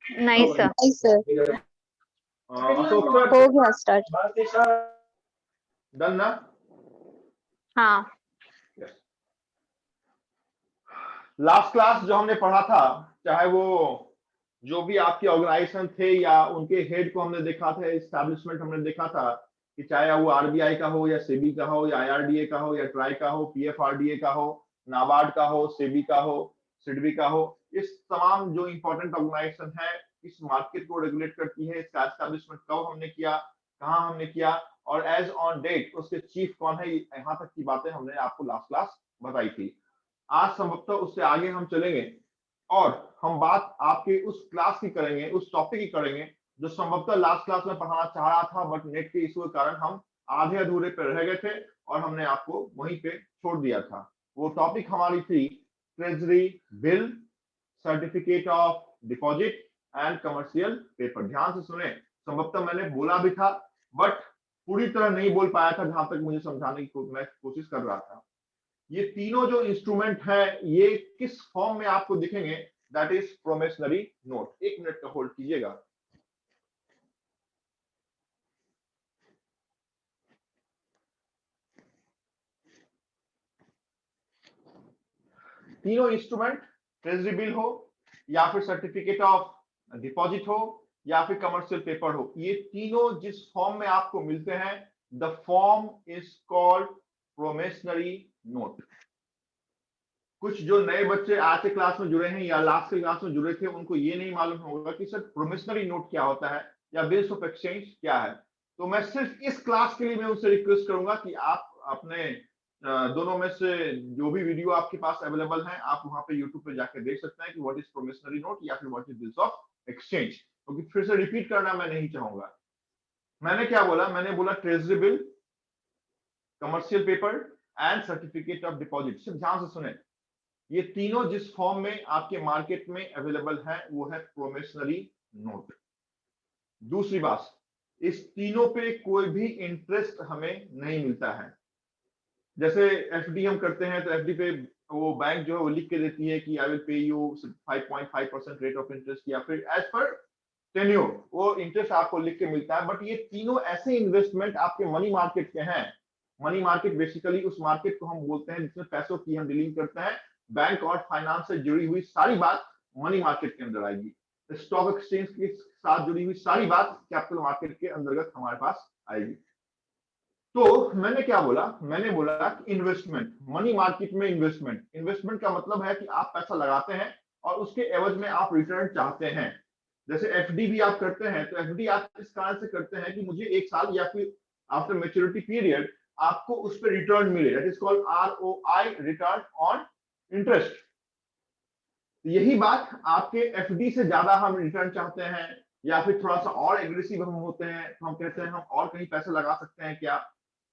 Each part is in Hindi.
नहीं सर। नहीं सर, अशोक हो सर गया स्टार्ट। डन ना? हाँ। लास्ट क्लास जो हमने पढ़ा था, चाहे वो जो भी आपके ऑर्गेनाइजेशन थे या उनके हेड को हमने देखा था, एस्टैब्लिशमेंट हमने देखा था कि चाहे वो आरबीआई का हो या सेबी का हो या आईआरडीए का हो या ट्राई का हो, पीएफआरडीए का हो, नाबार्ड का हो, सेबी का हो, सिडबी का हो, इस तमाम जो इंपॉर्टेंट ऑर्गेनाइजेशन है इस मार्केट को रेगुलेट करती है, इसका एस्टैब्लिशमेंट कब हमने किया, कहाँ हमने किया और एज ऑन डेट उसके चीफ कौन है, यहाँ तक की बातें हमने आपको लास्ट क्लास बताई थी। आज संभवतः उससे आगे हम चलेंगे और हम बात आपके उस क्लास की करेंगे, उस टॉपिक की करेंगे जो संभवतः लास्ट क्लास में पढ़ाना चाह रहा था, बट नेट के इशू के कारण हम आधे अधूरे पे रह गए थे और हमने आपको वहीं पे छोड़ दिया था। वो टॉपिक हमारी थी treasury bill, certificate of deposit and commercial paper. ध्यान से सुने, संभवतः मैंने बोला भी था बट पूरी तरह नहीं बोल पाया था, जहां तक मुझे समझाने की मैं कोशिश कर रहा था। ये तीनों जो इंस्ट्रूमेंट है ये किस फॉर्म में आपको दिखेंगे, दैट इज प्रोमिसनरी नोट। एक मिनट का होल्ड कीजिएगा। तीनों इंस्ट्रूमेंट, ट्रेजरी बिल हो या फिर सर्टिफिकेट ऑफ डिपॉजिट हो या फिर कमर्शियल पेपर हो, ये तीनों जिस फॉर्म में आपको मिलते हैं, the form is called promissory note. कुछ जो नए बच्चे आज के क्लास में जुड़े हैं या लास्ट के क्लास में जुड़े थे, उनको ये नहीं मालूम होगा कि सर प्रोमिसनरी नोट क्या होता है या बिल्स ऑफ एक्सचेंज क्या है। तो मैं सिर्फ इस क्लास के लिए मैं उनसे रिक्वेस्ट करूंगा कि आप अपने दोनों में से जो भी वीडियो आपके पास अवेलेबल है, आप वहां पे यूट्यूब पे जाके देख सकते हैं कि व्हाट इज प्रोमिसनरी नोट या फिर what is bills of exchange, क्योंकि फिर से रिपीट करना मैं नहीं चाहूंगा। मैंने क्या बोला? मैंने बोला treasury bill, commercial paper and certificate of deposit. सिर्फ ध्यान से सुने, ये तीनों जिस फॉर्म में आपके मार्केट में अवेलेबल है वो है प्रोमिसनरी नोट। दूसरी बात, इस तीनों पे कोई भी इंटरेस्ट हमें नहीं मिलता है। जैसे एफडी हम करते हैं तो एफडी पे वो बैंक जो है वो लिख के देती है कि I will pay you 5.5% rate of interest या फिर एज पर टेन्योर, वो इंटरेस्ट आपको लिख के मिलता है। बट ये तीनों ऐसे इन्वेस्टमेंट आपके मनी मार्केट के हैं। मनी मार्केट बेसिकली उस मार्केट को हम बोलते हैं जिसमें पैसों की हम डीलिंग करते हैं। बैंक और फाइनेंस से जुड़ी हुई सारी बात मनी मार्केट के अंदर आएगी। स्टॉक एक्सचेंज के साथ जुड़ी हुई सारी बात कैपिटल मार्केट के अंतर्गत हमारे पास आएगी। तो मैंने क्या बोला? मैंने बोला कि इन्वेस्टमेंट, मनी मार्केट में इन्वेस्टमेंट, इन्वेस्टमेंट का मतलब है कि आप पैसा लगाते हैं और उसके एवज में आप रिटर्न चाहते हैं। जैसे एफडी भी आप करते हैं तो एफडी आप इस कारण से करते हैं कि मुझे 1 साल या फिर आफ्टर मैच्योरिटी पीरियड आपको उस पर रिटर्न मिले, that is called ROI, return on interest. यही बात आपके एफडी से ज्यादा हम रिटर्न चाहते हैं या फिर थोड़ा सा और एग्रेसिव हम होते हैं तो हम कहते हैं हम और कहीं पैसे लगा सकते हैं क्या।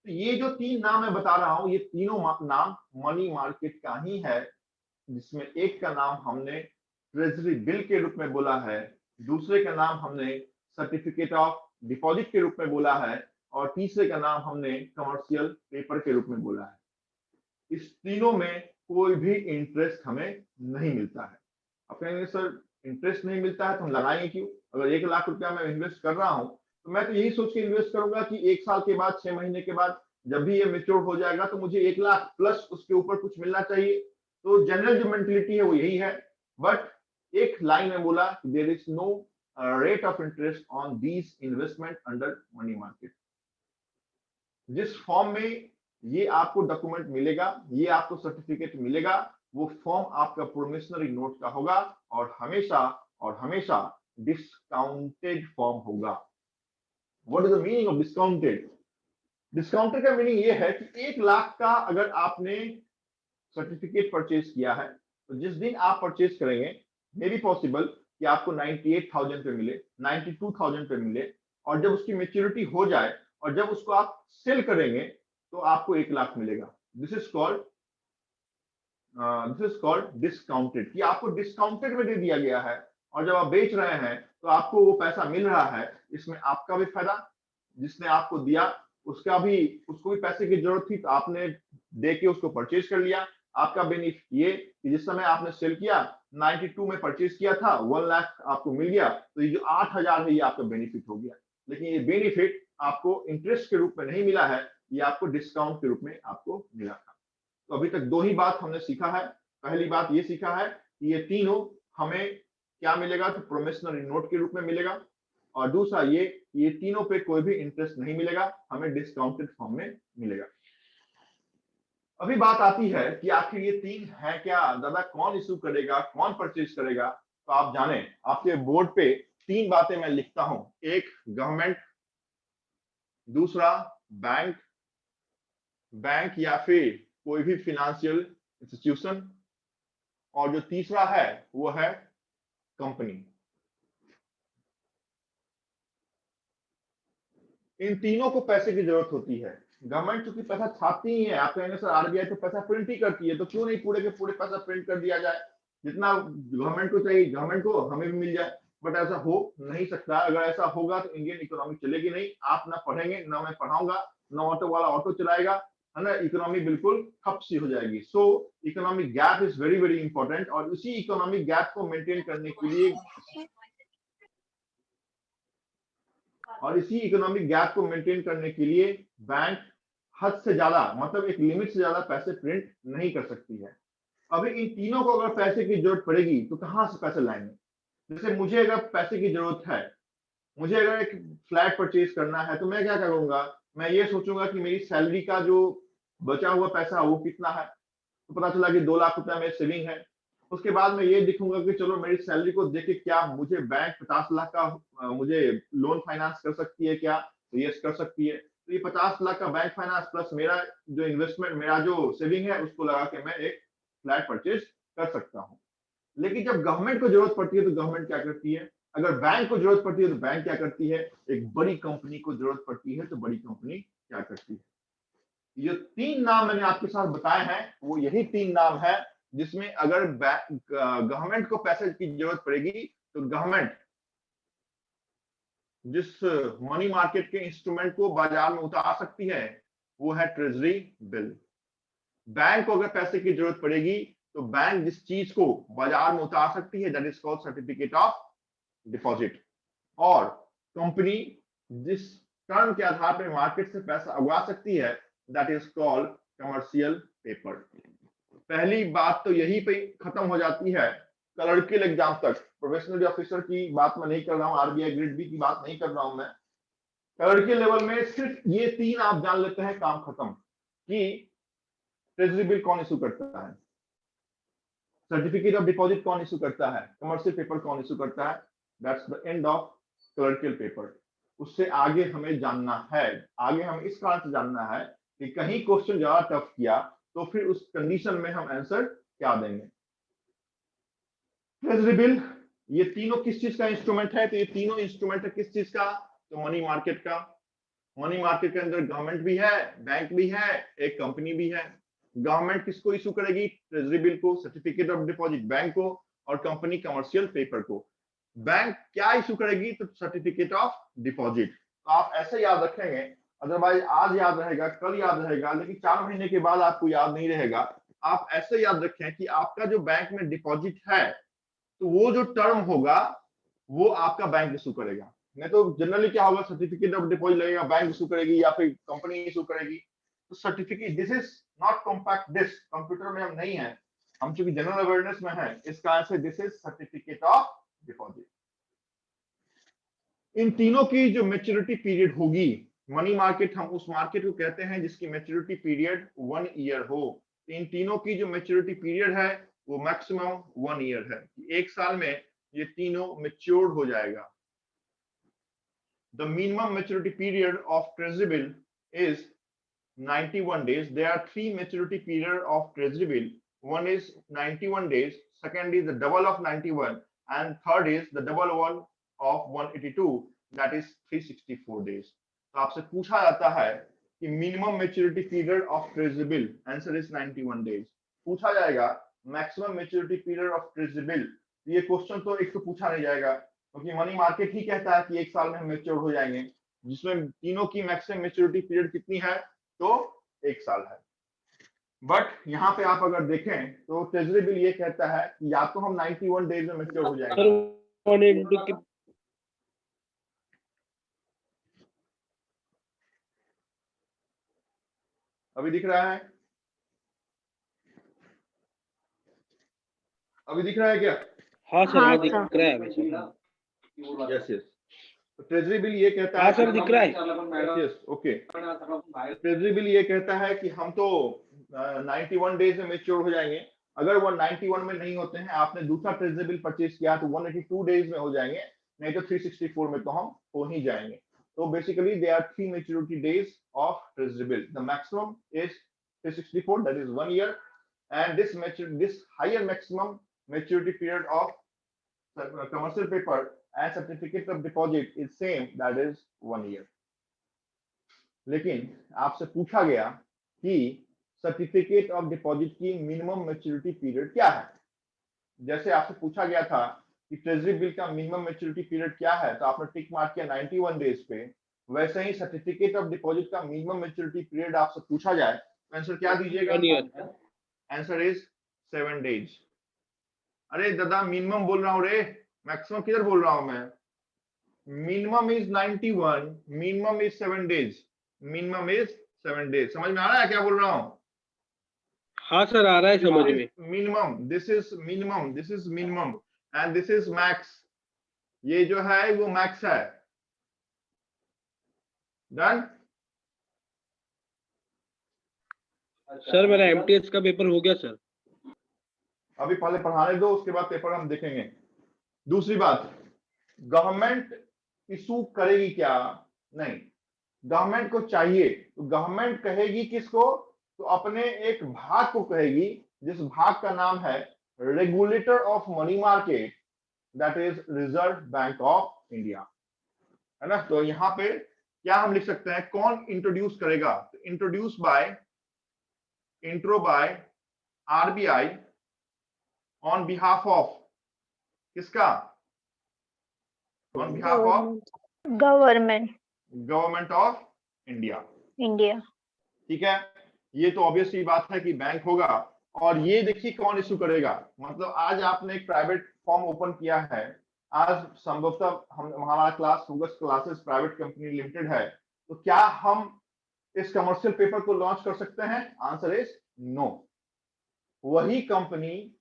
तो ये जो तीन नाम मैं बता रहा हूं ये तीनों नाम मनी मार्केट का ही है, जिसमें एक का नाम हमने ट्रेजरी बिल के रूप में बोला है, दूसरे का नाम हमने सर्टिफिकेट ऑफ डिपॉजिट के रूप में बोला है और तीसरे का नाम हमने कमर्शियल पेपर के रूप में बोला है। इस तीनों में कोई भी इंटरेस्ट हमें नहीं मिलता है। अब कहेंगे सर इंटरेस्ट नहीं मिलता है तो हम लगाएंगे क्यों? अगर 1 लाख रुपया मैं इन्वेस्ट कर रहा हूं तो मैं तो यही सोच के इन्वेस्ट करूंगा कि 1 साल के बाद, 6 महीने के बाद जब भी ये मेच्योर हो जाएगा तो मुझे 1 लाख प्लस उसके ऊपर कुछ मिलना चाहिए। तो जनरल जो मेंटेलिटी है वो यही है। बट एक लाइन में बोला there is no rate of interest on these investment under money market. जिस फॉर्म में ये आपको डॉक्यूमेंट मिलेगा, ये आपको सर्टिफिकेट मिलेगा, वो फॉर्म आपका प्रोमिसनरी नोट का होगा और हमेशा डिस्काउंटेड फॉर्म होगा। What is the meaning of discounted? Discounted का मीनिंग ये है कि 1 लाख का अगर आपने सर्टिफिकेट परचेज किया है तो जिस दिन आप परचेज करेंगे मे बी पॉसिबल कि आपको 98,000 पे मिले, 92,000 पे मिले, और जब उसकी मेच्योरिटी हो जाए और जब उसको आप सेल करेंगे तो आपको 1 लाख मिलेगा। दिस इज कॉल्ड डिस्काउंटेड, कि आपको डिस्काउंटेड में दे दिया गया है और जब आप बेच रहे हैं तो आपको वो पैसा मिल रहा है। इसमें आपका भी फायदा, जिसने आपको दिया उसको भी पैसे की जरूरत थी तो आपने दे के उसको परचेज कर लिया। आपका बेनिफिट ये कि जिस समय आपने सेल किया 92 में परचेज किया था, 1 लाख आपको मिल गया, तो ये जो 8000 है ये आपका बेनिफिट हो गया। लेकिन ये बेनिफिट आपको इंटरेस्ट के रूप में नहीं मिला है, ये आपको डिस्काउंट के रूप में आपको मिला था। तो अभी तक दो ही बात हमने सीखा है। पहली बात ये सीखा है कि ये तीनों हमें क्या मिलेगा, तो प्रोमिसनरी नोट के रूप में मिलेगा, और दूसरा ये तीनों पे कोई भी इंटरेस्ट नहीं मिलेगा, हमें डिस्काउंटेड फॉर्म में मिलेगा। अभी बात आती है कि आखिर ये तीन है क्या, दादा कौन इशू करेगा, कौन परचेज करेगा। तो आप जाने, आपके बोर्ड पे तीन बातें मैं लिखता हूं, एक गवर्नमेंट, दूसरा बैंक या फिर कोई भी फाइनेंशियल इंस्टीट्यूशन, और जो तीसरा है वो है कंपनी। इन तीनों को पैसे की जरूरत होती है। गवर्नमेंट चूंकि पैसा छापती ही है, आप कहेंगे सर आरबीआई तो पैसा प्रिंट ही करती है, तो क्यों नहीं पूरे के पूरे पैसा प्रिंट कर दिया जाए, जितना गवर्नमेंट को चाहिए गवर्नमेंट को हमें भी मिल जाए। बट ऐसा हो नहीं सकता। अगर ऐसा होगा तो इंडियन इकोनॉमी चलेगी नहीं, आप ना पढ़ेंगे, ना मैं पढ़ाऊंगा, ना ऑटो वाला ऑटो चलाएगा, है ना, इकोनॉमी बिल्कुल ठप सी हो जाएगी। सो economic gap is very very important, और इसी इकोनॉमिक गैप को मेंटेन करने के लिए बैंक हद से ज्यादा, मतलब एक लिमिट से ज्यादा पैसे प्रिंट नहीं कर सकती है। अभी इन तीनों को अगर पैसे की जरूरत पड़ेगी तो कहां से पैसे लाएंगे। जैसे मुझे अगर पैसे की जरूरत है, मुझे अगर एक फ्लैट परचेज करना है, तो मैं क्या करूंगा, मैं ये सोचूंगा कि मेरी सैलरी का जो बचा हुआ पैसा वो कितना है। तो पता चला कि 2 लाख रुपया मेरी सेविंग है। उसके बाद मैं ये देखूंगा कि चलो मेरी सैलरी को देख के क्या मुझे बैंक 50 लाख का मुझे लोन फाइनेंस कर सकती है क्या, तो यस कर सकती है। तो ये 50 लाख का बैंक फाइनेंस प्लस मेरा जो इन्वेस्टमेंट, मेरा जो सेविंग है, उसको लगा के मैं एक फ्लैट परचेज कर सकता हूँ। लेकिन जब गवर्नमेंट को जरूरत पड़ती है तो गवर्नमेंट क्या करती है, अगर बैंक को जरूरत पड़ती है तो बैंक क्या करती है, एक बड़ी कंपनी को जरूरत पड़ती है तो बड़ी कंपनी क्या करती है। ये तीन नाम मैंने आपके साथ बताए हैं, वो यही तीन नाम है जिसमें अगर गवर्नमेंट को पैसे की जरूरत पड़ेगी तो गवर्नमेंट जिस मनी मार्केट के इंस्ट्रूमेंट को बाजार में उतार सकती है वो है ट्रेजरी बिल। बैंक को अगर पैसे की जरूरत पड़ेगी तो बैंक जिस चीज को बाजार में उतार सकती है that is called certificate of deposit, और कंपनी जिस टर्म के आधार पर मार्केट से पैसा उगा सकती है that is called commercial paper. पहली बात तो यही पे खत्म हो जाती है क्लर्कियल एग्जाम तक। प्रोफेशनल ऑफिसर की बात मैं नहीं कर रहा हूं, आरबीआई ग्रेड बी की बात नहीं कर रहा हूं मैं। क्लर्कियल लेवल में सिर्फ ये तीन आप जान लेते हैं, काम खत्म। कि ट्रेजरी बिल कौन इशू करता है, सर्टिफिकेट ऑफ डिपॉजिट कौन इशू करता है, कमर्शियल पेपर कौन इशू करता है, that's the end of clerical paper. उससे आगे हमें जानना है, आगे हमें इस कारण से जानना है कि कहीं क्वेश्चन ज्यादा टफ किया तो फिर उस कंडीशन में हम आंसर क्या देंगे। ट्रेजरी बिल, ये तीनों किस चीज का इंस्ट्रूमेंट है, तो ये तीनों इंस्ट्रूमेंट है किस चीज का, तो मनी मार्केट का। मनी मार्केट के अंदर गवर्नमेंट भी है, बैंक भी है, एक कंपनी भी है। गवर्नमेंट किसको इशू करेगी, ट्रेजरी बिल को, सर्टिफिकेट ऑफ डिपॉजिट बैंक को, और कंपनी कमर्शियल पेपर को। बैंक क्या इशू करेगी, तो सर्टिफिकेट ऑफ डिपॉजिट। तो आप ऐसे याद रखेंगे, अदरवाइज आज याद रहेगा, कल याद रहेगा, लेकिन 4 महीने के बाद आपको याद नहीं रहेगा। आप ऐसे याद रखें कि आपका जो बैंक में डिपॉजिट है तो वो जो टर्म होगा वो आपका बैंक इशू करेगा। नहीं तो जनरली क्या होगा, सर्टिफिकेट ऑफ डिपॉजिट लगेगा, बैंक इशू करेगी या फिर कंपनी इशू करेगी। तो certificate, this is not compact, this computer में हम नहीं है, हम चूंकि जनरल अवेयरनेस में है, इस कारण से this is certificate of deposit. इन तीनों की जो मैच्योरिटी पीरियड होगी, मनी मार्केट हम उस मार्केट को कहते हैं जिसकी मैच्योरिटी पीरियड 1 ईयर हो। इन तीनों की जो मैच्योरिटी पीरियड है वो मैक्सिमम 1 ईयर है, 1 साल में ये तीनों मैच्योर्ड हो जाएगा। The minimum maturity period of treasury bill is 91 days. There are 3 maturity period of treasury bill. One is 91 days, second is the double of 91, and third is the double one of 182, that is 364 days. तो आपसे पूछा जाता है कि minimum maturity period of treasury bill, answer is 91 days। पूछा जाएगा maximum maturity period of treasury bill, ये क्वेश्चन तो एक तो पूछा नहीं जाएगा क्योंकि मनी मार्केट ही कहता है कि 1 साल में हम मैच्योर हो जाएंगे, जिसमें तीनों की मैक्सिमम मैच्योरिटी पीरियड कितनी है, तो 1 साल है। बट यहाँ पे आप अगर देखें तो ट्रेजरी बिल ये कहता है कि या तो हम 91 डेज में मैच्योर हो जाएंगे। अभी दिख रहा है? अभी दिख रहा है क्या? हाँ सर, हाँ दिख रहा है अभी sir. Yes yes. Treasury bill ये कहता है हाँ सर, दिख रहा है। Yes okay. ट्रेजरी बिल ये कहता है कि हम तो 91 डेज में मैच्योर हो जाएंगे। अगर वो 91 में नहीं होते हैं, आपने दूसरा ट्रेजरी बिल परचेज किया तो 182 डेज में हो जाएंगे, नहीं तो 364 में तो हम हो ही जाएंगे। तो basically there are 3 maturity days of treasury bill. The maximum is 364, that is 1 year, and this higher maximum maturity period of commercial paper and certificate of deposit is same, that is 1 year. लेकिन आपसे पूछा गया कि सर्टिफिकेट ऑफ डिपॉजिट की मिनिमम मैच्योरिटी पीरियड क्या है। जैसे आपसे पूछा गया था कि ट्रेजरी बिल का मिनिमम मैच्योरिटी पीरियड क्या है, तो आपने टिक मार्क किया 91 डेज पे। वैसे ही सर्टिफिकेट ऑफ डिपॉजिट का मिनिमम मैच्योरिटी पीरियड आपसे पूछा जाए तो आंसर क्या दीजिएगा? 1 ईयर। Answer is 7 days. अरे दादा मिनिमम बोल रहा हूँ रे, मैक्सिमम किधर बोल रहा हूँ मैं? Minimum is 91, minimum is 7 days, minimum is 7 days. समझ में आ रहा है क्या बोल रहा हूँ? हाँ सर, आ रहा है समझ में। Minimum, this is minimum and this is max. ये जो है वो मैक्स है। डन? सर मेरा एमटीएस का पेपर हो गया सर। अभी पहले पढ़ाने दो, उसके बाद पेपर हम देखेंगे। दूसरी बात, गवर्नमेंट इशू करेगी क्या? नहीं, गवर्नमेंट को चाहिए तो गवर्नमेंट कहेगी किसको? तो अपने एक भाग को कहेगी, जिस भाग का नाम है regulator of money market, that is reserve bank of India, है ना। तो यहाँ पे क्या हम लिख सकते हैं? कौन इंट्रोड्यूस करेगा? Introduce by, intro by RBI on behalf of किसका? On behalf of government of India. ठीक है, ये तो ऑब्वियस सी बात है कि बैंक होगा। और ये देखिए कौन इशू करेगा। मतलब आज आपने एक प्राइवेट फॉर्म ओपन किया है, आज संभवतः हमारा class focus classes private company limited है, तो क्या हम इस कमर्शियल पेपर को लॉन्च कर सकते हैं? Answer is no. वही कंपनी,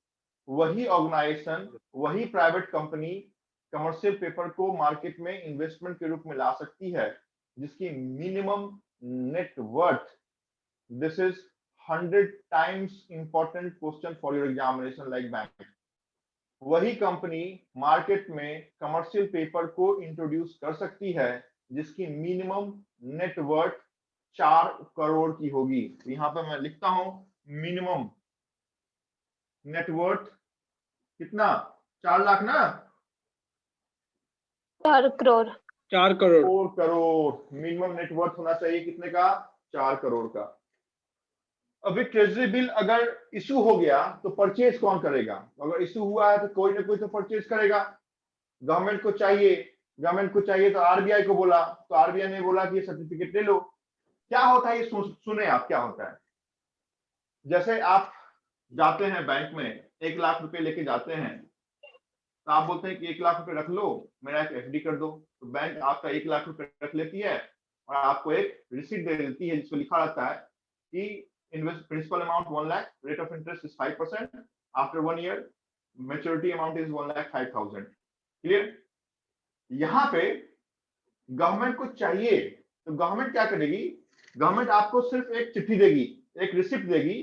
वही ऑर्गेनाइजेशन, वही प्राइवेट कंपनी कमर्शियल पेपर को मार्केट में इन्वेस्टमेंट के रूप में ला सकती है, जिसकी minimum net worth, this is 100 times important question for your examination like bank. वही कंपनी मार्केट में कमर्शियल पेपर को इंट्रोड्यूस कर सकती है जिसकी मिनिमम नेट वर्थ 4 करोड़ की होगी। तो यहाँ पे मैं लिखता हूं मिनिमम नेटवर्थ कितना? 4 लाख ना? 4 करोड़। 4 करोड़। 4 करोड़ मिनिमम नेटवर्थ होना चाहिए। कितने का? 4 करोड़ का। अभी ट्रेजरी बिल अगर इशू हो गया तो परचेज कौन करेगा? अगर इशू हुआ है तो कोई ना कोई तो परचेज करेगा। गवर्नमेंट को चाहिए तो आरबीआई को बोला, तो आरबीआई ने बोला कि ये सर्टिफिकेट ले लो। क्या होता है ये सुने आप, क्या होता है? जैसे आप जाते हैं बैंक में, 1 लाख रुपए लेके जाते हैं, तो आप बोलते हैं कि 1 लाख रुपए रख लो, मेरा एक एफडी कर दो। तो बैंक आपका 1 लाख रुपए रख लेती है और आपको एक रिसीट दे देती है जिसमें लिखा रहता है कि principal amount 1 lakh, rate of interest is 5%, after 1 year maturity amount is 1,05,000। Clear? यहाँ पे गवर्नमेंट को चाहिए तो गवर्नमेंट क्या करेगी? गवर्नमेंट आपको सिर्फ एक चिट्ठी देगी, एक रिसिप्ट देगी।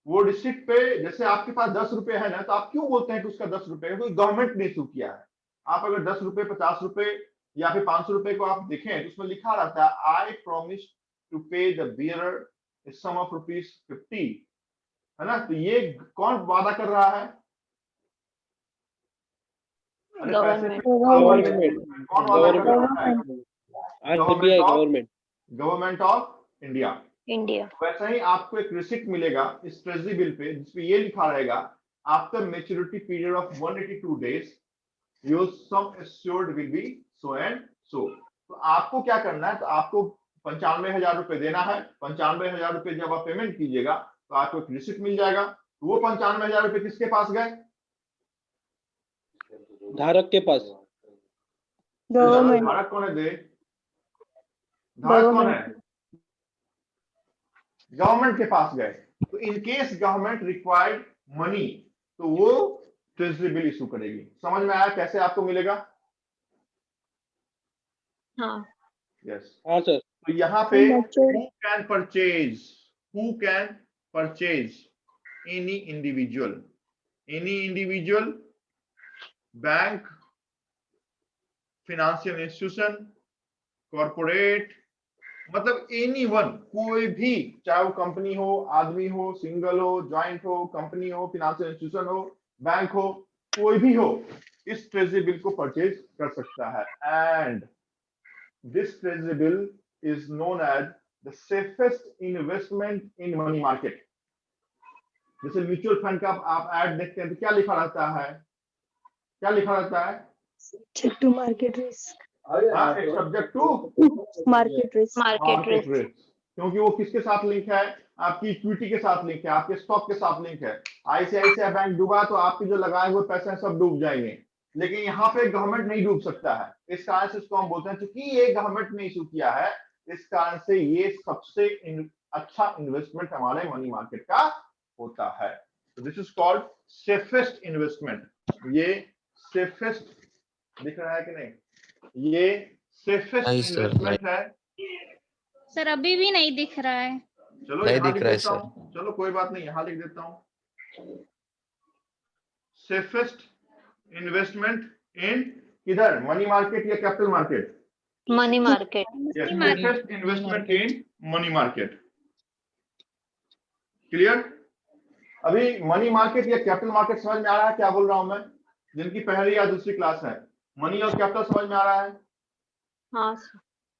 वो रिसिप्ट पे जैसे आपके पास 10 रुपए है ना, तो आप क्यों बोलते हैं कि उसका 10 रुपए है? क्योंकि गवर्नमेंट ने इशू किया है। आप अगर 10 रुपए, 50 रुपए या फिर 500 रुपए को आप देखें तो उसमें लिखा रहता है आई प्रॉमिस टू पे the bearer a sum of ₹50, है ना। तो ये कौन वादा कर रहा है? गवर्नमेंट। कौन वादा कर रहा है? Government of India. वैसे ही आपको एक रिसिप्ट मिलेगा इस ट्रेजरी बिल पे जिसपे ये लिखा रहेगा after maturity period of 182 days your sum assured will be so and so. तो आपको क्या करना है? तो आपको 95,000 रुपए देना है। 95,000 रुपए जब आप पेमेंट कीजिएगा तो आपको एक रिसिप्ट मिल जाएगा। तो वो 95,000 रुपए किसके पास गए? धारक के पास। गवर्नमेंट। धारक कौन है? धारक कौन है? गवर्नमेंट के पास गए। तो in case government required money तो वो ट्रेजरी बिल इशू करेगी। समझ में आया कैसे आपको मिलेगा? हाँ यस। हाँ सर। तो यहाँ पे who can purchase any individual, bank, financial institution, corporate, मतलब एनी वन, कोई भी, चाहे वो कंपनी हो, आदमी हो, सिंगल हो, ज्वाइंट हो, कंपनी हो, फाइनेंशियल इंस्टीट्यूशन हो, बैंक हो, कोई भी हो, इस ट्रेजरी बिल को परचेज कर सकता है। And this treasury bill is known as the safest investment in money market. जैसे म्यूचुअल फंड का आप ऐड देखते हैं तो क्या लिखा रहता है? क्या लिखा रहता है? subject to market risk। Subject to market risk। Market risk. क्योंकि वो किसके साथ लिंक है? आपकी इक्विटी के साथ लिंक है, आपके स्टॉक के साथ लिंक है। आईसीआईसीआई बैंक डूबा तो आपके जो लगाए हुए पैसे हैं सब डूब जाएंगे, लेकिन यहाँ पे गवर्नमेंट नहीं डूब सकता है। इस कारण से इसको हम बोलते हैं, क्योंकि ये गवर्नमेंट ने इशू किया है, इस कारण से ये सबसे अच्छा इन्वेस्टमेंट हमारे मनी मार्केट का होता है। तो this is called safest investment. ये सेफेस्ट दिख रहा है कि नहीं? ये सेफेस्ट इन्वेस्टमेंट है। सर अभी भी नहीं दिख रहा है। चलो नहीं यहाँ दिख लिख रहा है देता हूँ, चलो कोई बात नहीं, यहाँ लिख देता हूँ। सेफेस्ट इन्वेस्टमेंट इन किधर? मनी मार्केट या capital market? Money market. Safest investment in money market. Clear? अभी मनी मार्केट या कैपिटल मार्केट समझ में आ रहा है क्या बोल रहा हूं मैं? जिनकी पहली या दूसरी क्लास है, मनी और कैपिटल समझ में आ रहा है? हाँ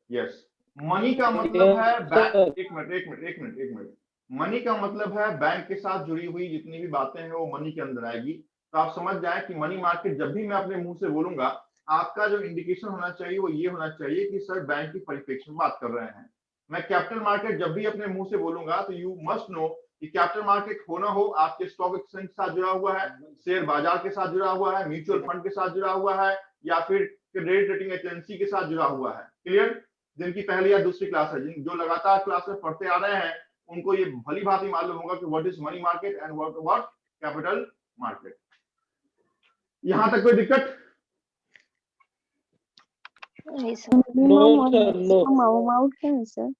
यस। मनी का मतलब है बैंक, एक मिनट। मनी का मतलब है बैंक के साथ जुड़ी हुई जितनी भी बातें हैं वो मनी के अंदर आएगी। तो आप समझ जाए कि मनी मार्केट जब भी मैं अपने मुंह से बोलूंगा, आपका जो इंडिकेशन होना चाहिए वो ये होना चाहिए कि सर बैंक की परिप्रेक्ष्य में बात कर रहे हैं। मैं कैपिटल मार्केट जब भी अपने मुंह से बोलूंगा तो यू मस्ट नो कि कैपिटल मार्केट हो ना हो, आपके स्टॉक एक्सचेंज के साथ जुड़ा हुआ है, शेयर बाजार के साथ जुड़ा हुआ है, म्यूचुअल फंड के साथ जुड़ा हुआ है, या फिर क्रेडिट रेटिंग एजेंसी के साथ जुड़ा हुआ है। क्लियर? जिनकी पहली या दूसरी क्लास है, जो लगातार क्लास में पढ़ते आ रहे हैं, उनको ये भली भांति मालूम होगा कि what is money market and what capital market. यहां तक कोई दिक्कत? नहीं sir. No sir, no. Amount क्या है सर?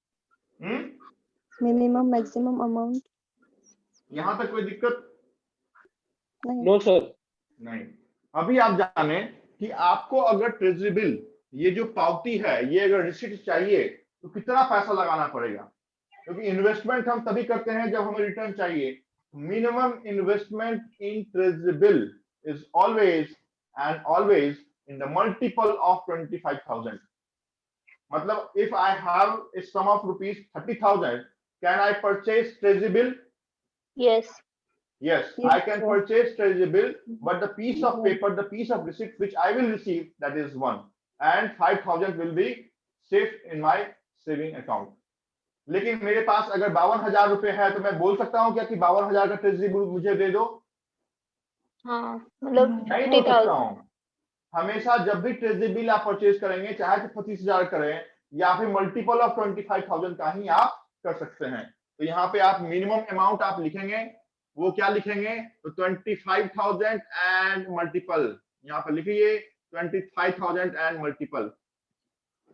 Minimum maximum amount? यहां तक कोई दिक्कत? No sir. नहीं। अभी आप जाने कि आपको अगर ट्रेजरी बिल, ये जो पावती है, ये अगर रिसीट चाहिए तो कितना पैसा लगाना पड़ेगा? क्योंकि इन्वेस्टमेंट हम तभी करते हैं जब हमें रिटर्न चाहिए। Minimum investment in treasury bill is always and always in the multiple of 25,000। मतलब if I have a sum of rupees 30,000, can I purchase treasury bill? Yes। Yes, I can purchase treasury bill, but the piece of paper, the piece of receipt which I will receive, that is one, and 5,000 will be safe in my saving account. लेकिन मेरे पास अगर 52,000 रुपए है तो मैं बोल सकता हूँ क्या कि 52,000 का ट्रेजरी बिल मुझे दे दो? हाँ मतलब नहीं बोल सकता हूँ। हमेशा जब भी ट्रेजरी बिल आप परचेज करेंगे, चाहे तो 25,000 करें या फिर मल्टीपल ऑफ 25,000 का ही आप कर सकते हैं। तो यहाँ पे आप मिनिमम अमाउंट आप लिखेंगे, वो क्या लिखेंगे? तो 25,000 एंड मल्टीपल, यहाँ पर लिखिए 25,000 एंड मल्टीपल।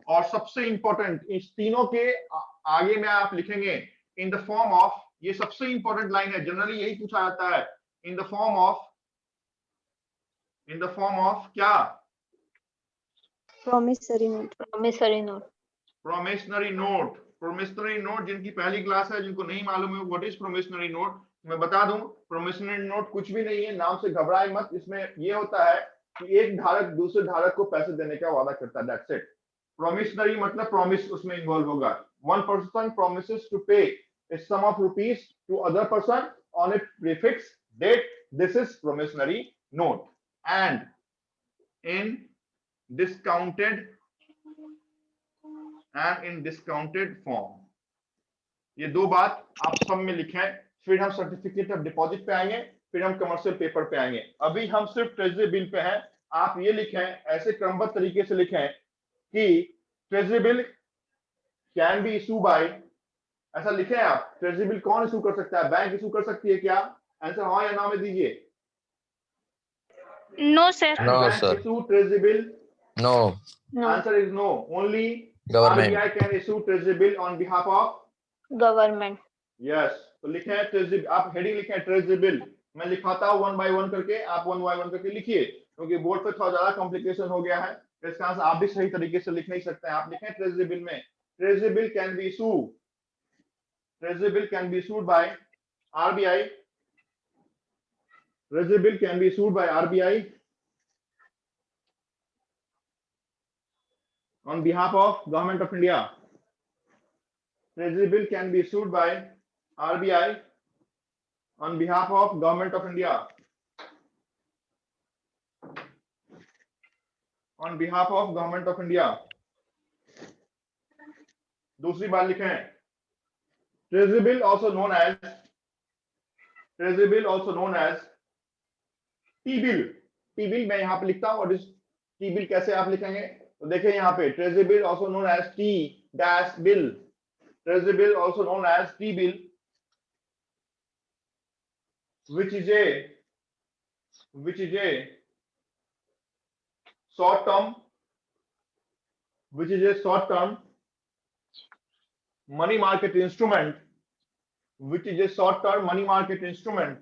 और सबसे इंपॉर्टेंट, इस तीनों के आगे में आप लिखेंगे इन द फॉर्म ऑफ, ये सबसे इंपॉर्टेंट लाइन है, जनरली यही पूछा जाता है, इन द फॉर्म ऑफ क्या? Promissory note. Promissory note. Promissory note. Promissory note जिनकी पहली क्लास है, जिनको नहीं मालूम है व्हाट इज प्रोमिसनरी नोट, मैं बता दूं, प्रोमिसनरी नोट कुछ भी नहीं है, नाम से घबराए मत। इसमें ये होता है कि एक धारक दूसरे धारक को पैसे देने का वादा करता है, दैट्स इट। प्रोमिसनरी मतलब प्रॉमिस उसमें इन्वॉल्व होगा। वन पर्सन प्रोमिसेस टू पे a sum of rupees to other person on a prefix date, this is promissory note, and in discounted form। ये दो बात आप सब में लिखें, फिर हम सर्टिफिकेट ऑफ डिपॉजिट पे आएंगे, फिर हम कमर्शियल पेपर पे आएंगे। अभी हम सिर्फ ट्रेजरी बिल पे हैं। आप ये लिखें, ऐसे क्रमबद्ध तरीके से लिखें कि treasury bill can be issue bye, ऐसा लिखें आप। ट्रेजरी बिल कौन इशू कर सकता है? बैंक इशू कर सकती है क्या? आंसर हाँ या ना में दीजिए। No sir. Can No, bank sir. issue treasury bill? No. No. Answer is no. Only Government. RBI can issue treasury bill on behalf of, Government. yes. तो लिखे हैं ट्रेजरी, आप हेडिंग लिखे हैं ट्रेजरी बिल। मैं लिखाता हूँ 1 by 1 करके, आप 1 by 1 करके लिखिए, क्योंकि बोर्ड पे थोड़ा ज्यादा कॉम्प्लिकेशन हो गया है। इसका आंसर आप भी सही तरीके से लिख नहीं सकते हैं। आप लिखें ट्रेजरी बिल में, treasury bill can be issue, treasury bill can be issued by RBI, treasury bill can be issued by RBI on behalf of Government of India. Treasury bill can be issued by RBI on behalf of Government of India. On behalf of Government of India. दूसरी बात लिखें, Treasury bill also known as, Treasury bill also known as T-bill. T-bill मैं यहाँ पे लिखता हूँ, और इस T-bill कैसे आप लिखेंगे? तो देखिए यहाँ पे Treasury bill also known as T-bill. Treasury bill also known as T-bill, which is a short term, which is a short term money market instrument, which is a short term money market instrument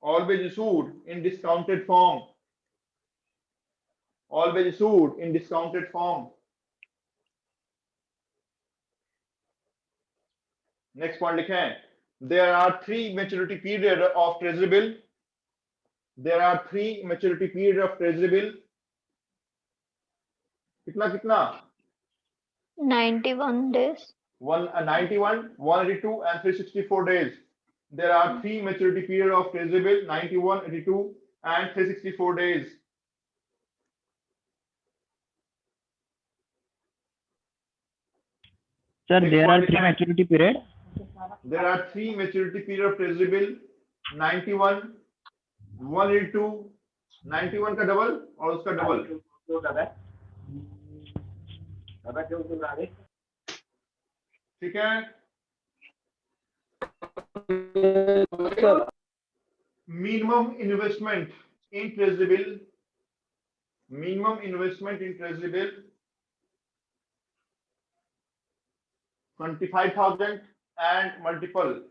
always issued in discounted form, always issued in discounted form. Next point लिखें, there are 3 maturity period of treasury bill. There are 3 maturity period of treasury bill. कितना कितना? 91 days. 91, 182 and 364 days. There are 3 maturity period of treasury bill, 91, 82 and 364 days. Sir, Next there point are 3 लिखें. maturity period. There are 3 maturity period of treasury bill, 91, 182, 91 का डबल और उसका डबल, ठीक है? Minimum investment in treasury bill, minimum investment in treasury bill 25,000 and multiple.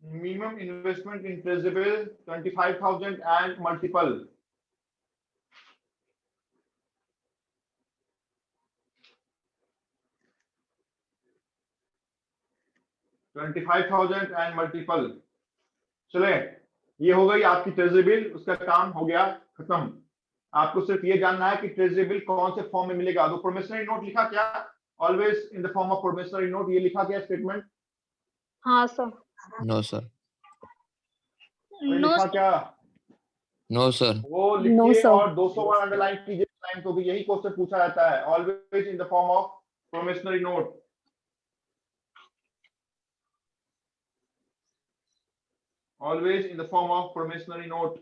Minimum investment in treasury bill 25,000 and multiple. $25,000 and multiple. चले, ये हो गई आपकी ट्रेजरी बिल, उसका काम हो गया खत्म। आपको सिर्फ ये जानना है कि ट्रेजरी बिल कौन से फॉर्म में मिलेगा। तो प्रोमिसरी नोट लिखा क्या? Always in the form of promissory note, ये लिखा क्या स्टेटमेंट? हाँ सर। No, sir. नो लिखा क्या? No, sir. वो लिखिए और 200 बार अंडरलाइन कीजिए लाइन को, भी यही क्वेश्चन पूछा जाता है। Always in the form of promissory note. Always in the form of promissory note.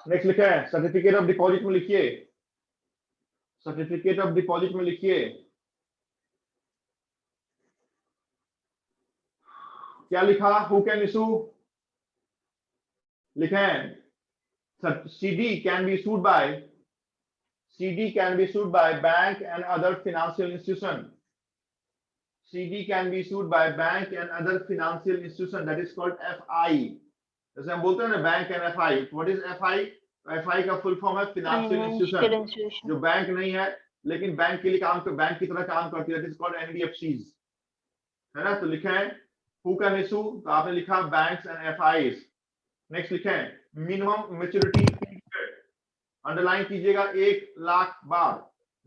Next लिखा है सर्टिफिकेट ऑफ डिपॉजिट में लिखिए, सर्टिफिकेट ऑफ डिपॉजिट में लिखिए क्या लिखा? Who can issue? लिखें CD can be issued by, CD can be issued by bank and other financial institution. CD can be issued by bank and other financial institution, that is called FI. जैसे हम बोलते हैं ना bank and FI, what is FI? FI का फुल फॉर्म है फाइनेंशियल Financial इंस्टीट्यूशन, institution. जो बैंक नहीं है लेकिन बैंक के लिए काम कर, बैंक की तरह काम करती है, that is called NBFCs, है ना? तो लिखे हैं who can issue, तो आपने लिखा banks and FIs. नेक्स्ट लिखें मिनिमम मैच्योरिटी पीरियड, अंडरलाइन कीजिएगा 1 लाख बार,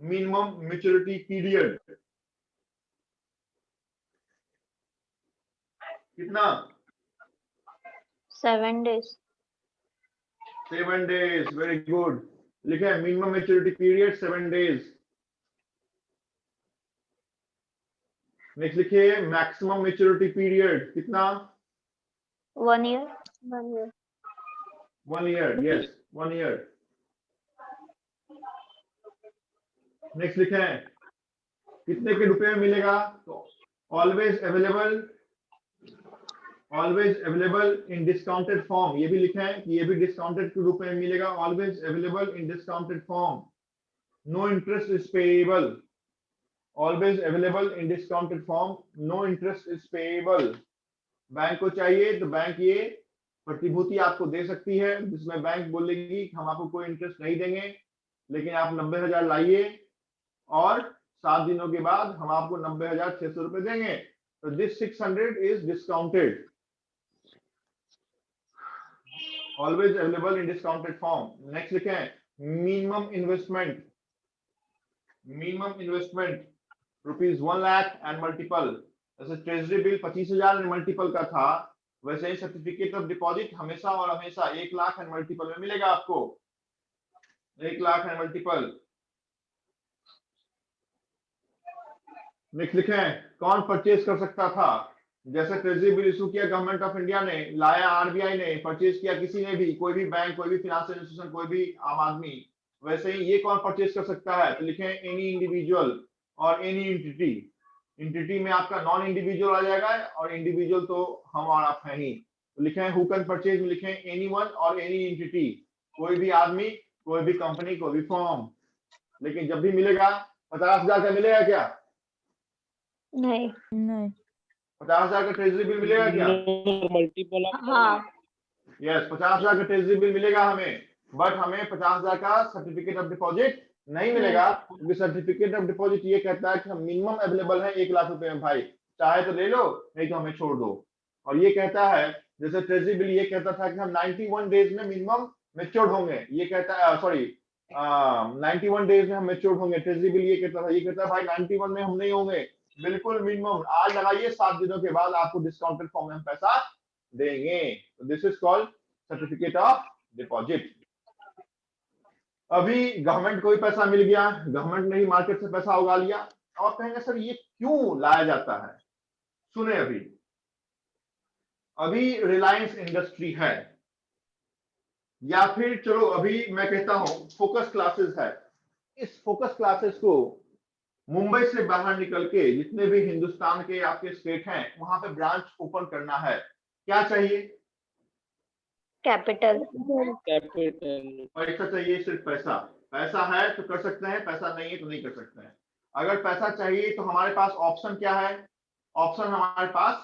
मिनिमम मैच्योरिटी पीरियड कितना? 7 days. 7 days, very good. लिखे minimum maturity period 7 days। Next लिखिए मैक्सिमम मेच्योरिटी पीरियड कितना? 1 year. 1 year. 1 year, yes, 1 year। Next लिखें कितने के रुपए में मिलेगा? तो always available in discounted form, ये भी लिखें कि ये भी डिस्काउंटेड के रूप में मिलेगा। Always available in discounted form, no interest is payable. Always available in discounted form, no interest is payable. Bank को चाहिए तो बैंक ये प्रतिभूति आपको दे सकती है जिसमें बैंक बोलेगी हम आपको कोई इंटरेस्ट नहीं देंगे, लेकिन आप 90,000 लाइए और 7 दिनों के बाद हम आपको 90,600 रुपए देंगे। तो this 600 is discounted. Always available in discounted form. Next लिखें minimum investment ₹1 lakh and multiple. जैसे ट्रेजरी बिल 25,000 मल्टीपल का था, वैसे ही सर्टिफिकेट ऑफ डिपॉजिट हमेशा और हमेशा 1 लाख एंड मल्टीपल में मिलेगा आपको। 1 लाख एंड मल्टीपल। नेक्स्ट लिखें कौन परचेज कर सकता था? जैसे ट्रेजरी बिल इशू किया गवर्नमेंट ऑफ इंडिया ने, लाया आरबीआई ने, परचेज किया किसी ने भी, कोई भी बैंक, कोई भी फाइनेंशियल इंस्टीट्यूशन, कोई भी आम आदमी, वैसे ही ये कौन परचेज कर सकता है? तो लिखें एनी इंडिविजुअल और एनी एंटिटी। एंटिटी में आपका नॉन इंडिविजुअल आ जाएगा और इंडिविजुअल तो हम और आप हैं ही। तो लिखें हु कैन परचेज में लिखें एनीवन और एनी एंटिटी, कोई भी आदमी, कोई भी कंपनी, कोई भी फर्म। लेकिन जब भी मिलेगा 50,000 का मिलेगा क्या? नहीं। 50,000 का ट्रेजरी बिल मिलेगा क्या? मल्टीपल। हाँ। यस, 50,000 का ट्रेजरी बिल मिलेगा हमें, बट हमें 50,000 का सर्टिफिकेट ऑफ डिपॉजिट नहीं मिलेगा, क्योंकि सर्टिफिकेट ऑफ डिपॉजिट ये कहता है कि हम मिनिमम अवेलेबल है 1 लाख रुपए में, भाई चाहे तो ले लो नहीं तो हमें छोड़ दो। और ये कहता है जैसे ट्रेजरी बिल ये कहता था कि हम 91 डेज में मिनिमम मेच्योर्ड होंगे, ये कहता है 91 डेज में हम मेच्योर्ड होंगे। ट्रेजरी बिल ये कहता है भाई 91 में हम नहीं होंगे, बिल्कुल मिनिमम आज लगाइए, 7 दिनों के बाद आपको डिस्काउंटेड फॉर्म में हम पैसा देंगे। This is called certificate of deposit. अभी गवर्नमेंट को भी पैसा मिल गया, गवर्नमेंट ने ही मार्केट से पैसा उगा लिया। और कहेंगे सर ये क्यों लाया जाता है? सुने, अभी रिलायंस इंडस्ट्री है, या फिर चलो अभी मैं कहता हूं फोकस क्लासेस है। इस फोकस क्लासेस को मुंबई से बाहर निकल के जितने भी हिंदुस्तान के आपके स्टेट हैं वहां पे ब्रांच ओपन करना है, क्या चाहिए? कैपिटल। पैसा चाहिए, सिर्फ पैसा। पैसा है तो कर सकते हैं, पैसा नहीं है तो नहीं कर सकते हैं। अगर पैसा चाहिए तो हमारे पास ऑप्शन क्या है? ऑप्शन हमारे पास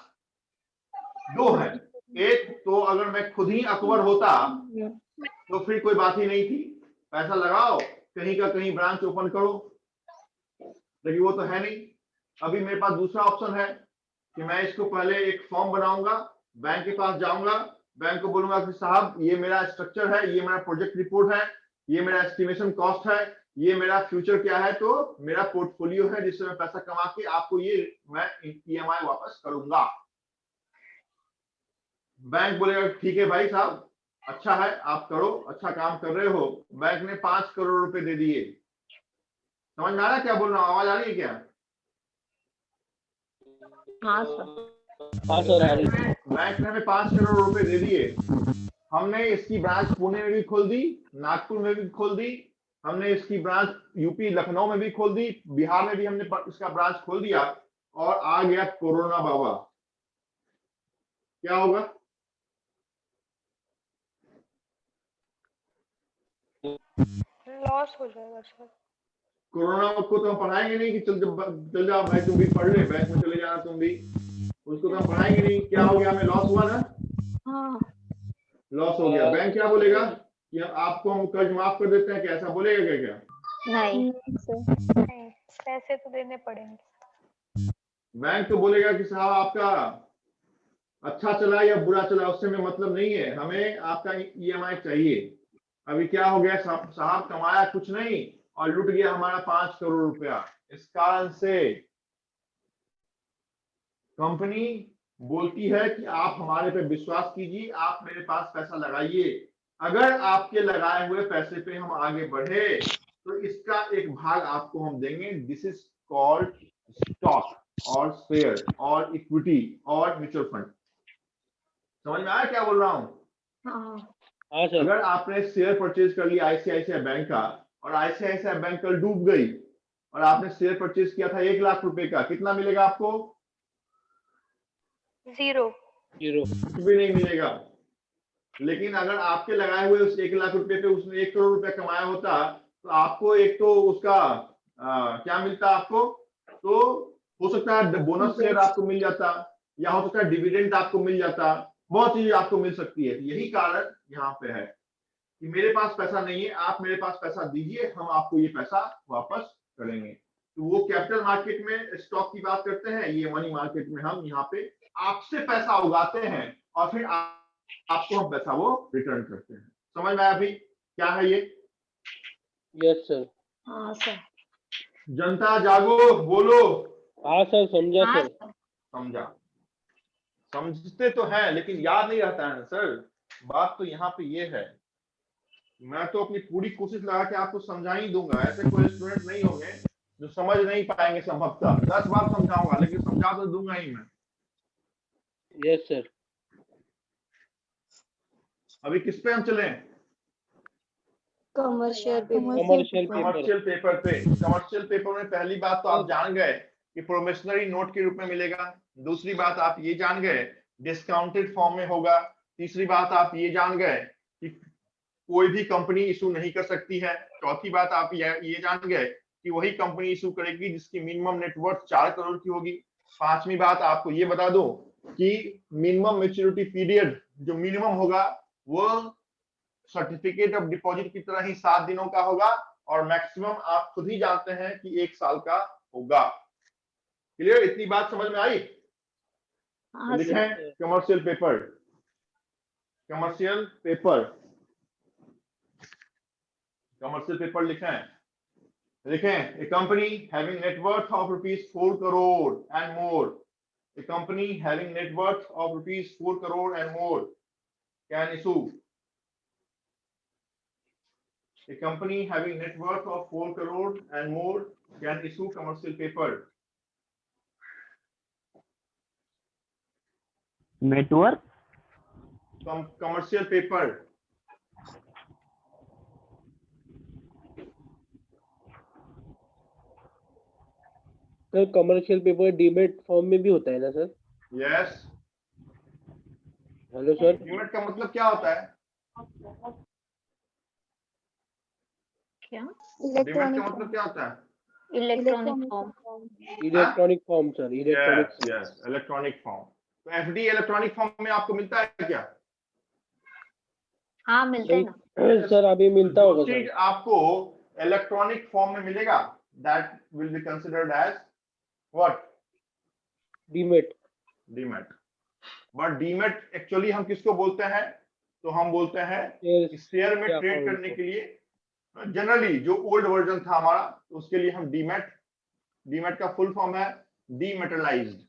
2 है। एक तो अगर मैं खुद ही अकबर होता तो फिर कोई बात ही नहीं थी, पैसा लगाओ कहीं का कहीं ब्रांच ओपन करो, लेकिन वो तो है नहीं। अभी मेरे पास दूसरा ऑप्शन है कि मैं इसको पहले एक फॉर्म बनाऊंगा, बैंक के पास जाऊंगा, बैंक को बोलूंगा कि साहब ये मेरा स्ट्रक्चर है, ये मेरा प्रोजेक्ट रिपोर्ट है, ये मेरा एस्टिमेशन कॉस्ट है, ये मेरा फ्यूचर क्या है, तो मेरा पोर्टफोलियो है जिससे मैं पैसा कमा के आपको ये मैं ईएमआई वापस करूंगा। बैंक बोलेगा ठीक है भाई साहब, अच्छा है, आप करो, अच्छा काम कर रहे हो। बैंक ने 5 करोड़ रुपए दे दिए। समझ में आ रहा है क्या बोल रहा हूँ? आवाज आ रही है क्या? हाँ सर। बैंक ने हमें 5 करोड़ रुपए दे दिए। हमने इसकी ब्रांच पुणे में भी खोल दी, नागपुर में भी खोल दी, हमने इसकी ब्रांच यूपी लखनऊ में भी खोल दी, बिहार में भी हमने इसका ब्रांच खोल दिया, और आ गया कोरोना बाबा। क्या होगा? लॉस हो जाएगा सर। कोरोना को तो हम पढ़ाएंगे नहीं कि चल जाओ भाई तुम भी पढ़ ले, बैंक में चले जाना तुम भी, उसको तो हम पढ़ाएंगे नहीं। क्या हो गया? हमें लॉस हुआ ना? हाँ। लॉस हो गया। बैंक क्या बोलेगा कि आपको हम कर्ज माफ कर देते हैं, क्या ऐसा बोलेगा क्या? नहीं। नहीं, पैसे तो देने पड़ेंगे। बैंक तो बोलेगा कि साहब आपका अच्छा चला या बुरा चला उससे हमें मतलब नहीं है, हमें आपका ईएमआई चाहिए। अभी क्या हो गया? साहब कमाया कुछ नहीं और लुट गया हमारा 5 करोड़ रुपया। इस कारण से कंपनी बोलती है कि आप हमारे पे विश्वास कीजिए, आप मेरे पास पैसा लगाइए, अगर आपके लगाए हुए पैसे पे हम आगे बढ़े तो इसका एक भाग आपको हम देंगे। दिस इज कॉल्ड स्टॉक और शेयर और इक्विटी और म्यूचुअल फंड। समझ में आया क्या बोल रहा हूं? हाँ हाँ सर। अगर आपने शेयर परचेज कर लिया आईसीआईसीआई बैंक का और आईसीआईसीआई बैंक कल डूब गई और आपने शेयर परचेज किया था 1 लाख रुपए का, कितना मिलेगा आपको? 0। कुछ भी नहीं मिलेगा। लेकिन अगर आपके लगाए हुए उस 1 लाख रुपए पे उसने 1 करोड़ रुपया कमाया होता तो आपको एक तो उसका क्या मिलता आपको? तो हो सकता है बोनस शेयर आपको मिल जाता, या हो सकता है डिविडेंड आपको मिल जाता, बहुत चीज आपको मिल सकती है। यही कारण यहाँ पे है कि मेरे पास पैसा नहीं है, आप मेरे पास पैसा दीजिए, हम आपको ये पैसा वापस करेंगे। तो वो कैपिटल मार्केट में स्टॉक की बात करते हैं, ये मनी मार्केट में हम यहाँ पे आपसे पैसा उगाते हैं और फिर आपको हम पैसा वो रिटर्न करते हैं। समझ में आया अभी क्या है ये? Yes sir. हाँ सर। जनता जागो, बोलो। हाँ सर, समझा हाँ सर। सर। समझा। समझते तो है लेकिन याद नहीं रहता है ना सर। बात तो यहाँ पे ये है, मैं तो अपनी पूरी कोशिश लगा के आपको समझा ही दूंगा। ऐसे कोई स्टूडेंट नहीं होंगे जो समझ नहीं पाएंगे। संभवतः 10 बार समझाऊंगा लेकिन समझा तो दूंगा ही मैं। Yes sir. अभी किस पे हम चले? Commercial paper. कमर्शियल पेपर पे। कमर्शियल पेपर में पहली बात तो आप जान गए कि प्रोमिसनरी नोट के रूप में मिलेगा। दूसरी बात आप ये जान गए डिस्काउंटेड फॉर्म में होगा। तीसरी बात आप ये जान गए कि कोई भी कंपनी इशू नहीं कर सकती है। चौथी बात आप ये जान गए कि वही कंपनी इशू करेगी जिसकी मिनिमम नेटवर्थ 4 करोड़ की होगी। पांचवी बात आपको ये बता दो कि मिनिमम मैच्योरिटी पीरियड जो मिनिमम होगा वो सर्टिफिकेट ऑफ डिपॉजिट की तरह ही 7 दिनों का होगा और मैक्सिमम आप खुद ही जानते हैं कि 1 साल का होगा। क्लियर? इतनी बात समझ में आई? हाँ सर। लिखें commercial paper. Commercial paper. Commercial paper लिखें। लिखें a company having net worth of ₹4 crore and more. A company having net worth of ₹4 crore and more can issue. A company having net worth of 4 crore and more can issue commercial paper. Network? Commercial paper. Sir commercial paper demat form में भी होता है ना sir? Yes. Hello sir. Demat का मतलब क्या होता है? क्या? डीमेट का मतलब क्या होता है? Electronic form. Electronic form sir, electronic. Yes, electronic form. तो एफडी इलेक्ट्रॉनिक फॉर्म में आपको मिलता है क्या? हाँ मिलते हैं ना। सर अभी मिलता होगा चीज सर। आपको इलेक्ट्रॉनिक फॉर्म में मिलेगा that will be considered as what? Demat. Demat. But demat actually हम किसको बोलते हैं? तो हम बोलते हैं शेयर में ट्रेड करने के लिए। जनरली जो ओल्ड वर्जन था हमारा उसके लिए हम डीमेट। डीमेट का फुल फॉर्म है डीमेटलाइज्ड।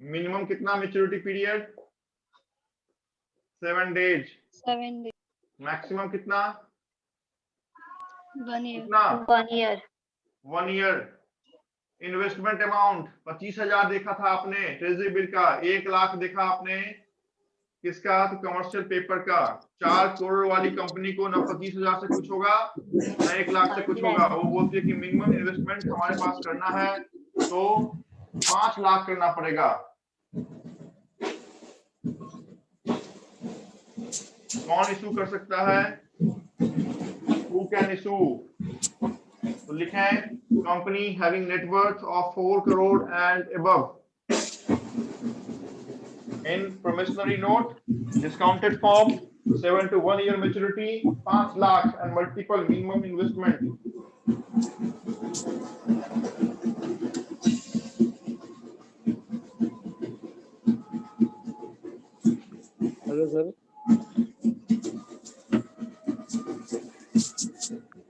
मिनिमम कितना maturity period? 7 days. 7 days, maximum कितना? 1 year, कितना? 1 year। 1 ईयर। इन्वेस्टमेंट अमाउंट 25,000 देखा था आपने ट्रेजरी बिल का। 1 लाख देखा आपने किसका? तो कमर्शियल पेपर का। 4 करोड़ वाली कंपनी को ना 25,000 से कुछ होगा ना 1 लाख से कुछ होगा। वो बोलती है कि मिनिमम इन्वेस्टमेंट हमारे पास करना है तो 5 लाख करना पड़ेगा। कौन इशू कर सकता है? Who can issue? तो लिखें company having net worth of 4 crore and above. In promissory note, discounted form, 7 to 1 year maturity, 5 lakh and multiple minimum investment. Hello sir.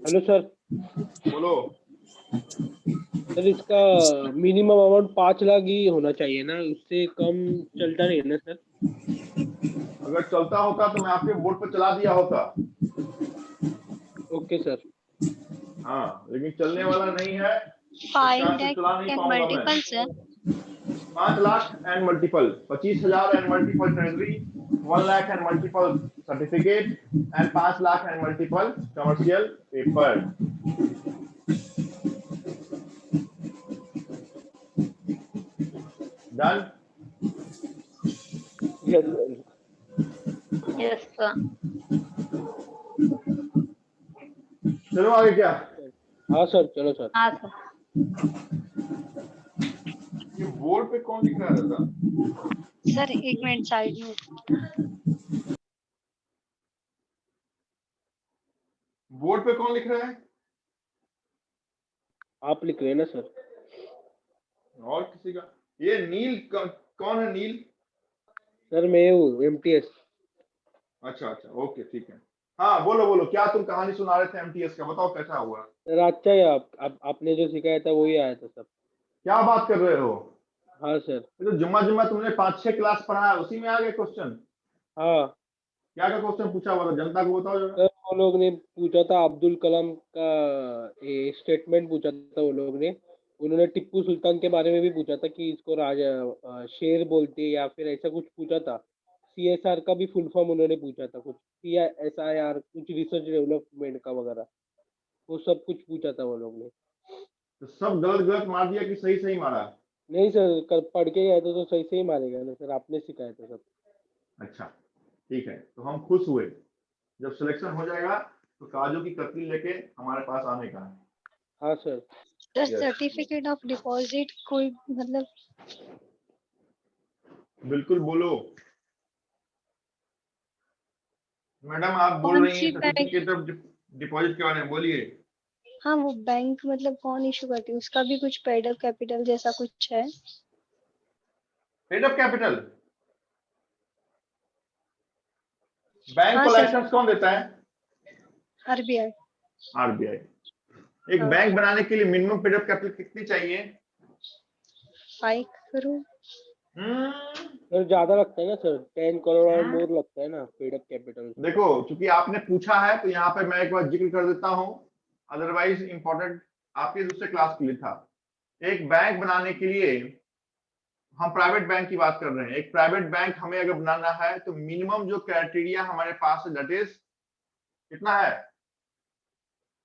Hello sir. बोलो। सर इसका मिनिमम अमाउंट 5 लाख ही होना चाहिए ना, उससे कम चलता नहीं है ना सर? अगर चलता होता तो मैं आपके बोर्ड पर चला दिया होता। Okay sir. हाँ, लेकिन चलने वाला नहीं है, फाइव इसका से चला लैख नहीं एंड पाऊंगा मैं। Multiple sir. 5 lakh and multiple, 25,000 and multiple treasury, 1 lakh and multiple certificate and 5 lakh and multiple commercial paper. Done? Yes sir. Yes sir. चलो आगे क्या? हाँ सर, चलो सर। हाँ सर। ये बोर्ड पे कौन लिख रहा था? सर 1 मिनट साइड में। बोर्ड पे कौन लिख रहा है? आप लिख रहे हैं ना सर? और किसी का? ये नील कौन है नील? सर मैं हूँ एमटीएस। अच्छा अच्छा, ओके ठीक है। हाँ बोलो बोलो, क्या तुम कहानी सुना रहे थे एमटीएस का, बताओ कैसा हुआ? सर अच्छा है, आपने जो सिखाया था वही आया था सब। क्या बात कर रहे हो? हाँ सर। ये तो जुम्मा जुम्मा तुमने 5-6 क्लास पढ़ा है, उसी में आ गए क्वेश्चन? हाँ क्या क्या क्वेश्चन पूछा हुआ था, जनता को बताओ जरा। सर, वो लोग ने पूछा था अब्दुल कलाम का स्टेटमेंट पूछा था वो लोग ने। उन्होंने टिप्पू सुल्तान के बारे में भी पूछा था कि इसको राजा शेर बोलते हैं या फिर ऐसा कुछ पूछा था। सीएसआर का भी फुल फॉर्म उन्होंने पूछा था, कुछ सीएसआईआर, कुछ रिसर्च डेवलपमेंट का वगैरह, वो सब कुछ पूछा था वो लोग ने। तो सब गलत गलत मार दिया कि सही सही मारा? नहीं सर, कल पढ़ के गए तो सही से ही मारेगा ना सर, आपने सिखाया था सब। अच्छा ठीक है, तो हम खुश हुए। जब सिलेक्शन हो जाएगा तो काजू की कतली लेके हमारे पास आने का है। हाँ sir. Sir Yes. Certificate of deposit कोई मतलब बिल्कुल बोलो मैडम, आप बोल कौन रही सी हैं बैंक? सर्टिफिकेट ऑफ डिपॉजिट के बारे में, बोलिए। हाँ वो बैंक मतलब कौन इशू करती है, उसका भी कुछ पेड अप कैपिटल जैसा कुछ है? Paid up capital? बैंक हाँ को सर, लाइसेंस कौन देता है? आरबीआई। आरबीआई। एक हाँ बैंक बनाने के लिए मिनिमम पेड अप कैपिटल कितनी चाहिए? 5 करोड़। हम्म, सर ज्यादा लगता है ना सर, 10 करोड़ और मोर लगता है ना पेड अप कैपिटल। देखो चूंकि आपने पूछा है तो यहाँ पे मैं एक बार जिक्र कर देता हूँ, अदरवाइज इंपॉर्टेंट आपके दूसरे क्लास के लिए था। एक बैंक बनाने के लिए, हम प्राइवेट बैंक की बात कर रहे हैं, एक प्राइवेट बैंक हमें अगर बनाना है तो मिनिमम जो क्राइटेरिया हमारे पास है दैट इज कितना है?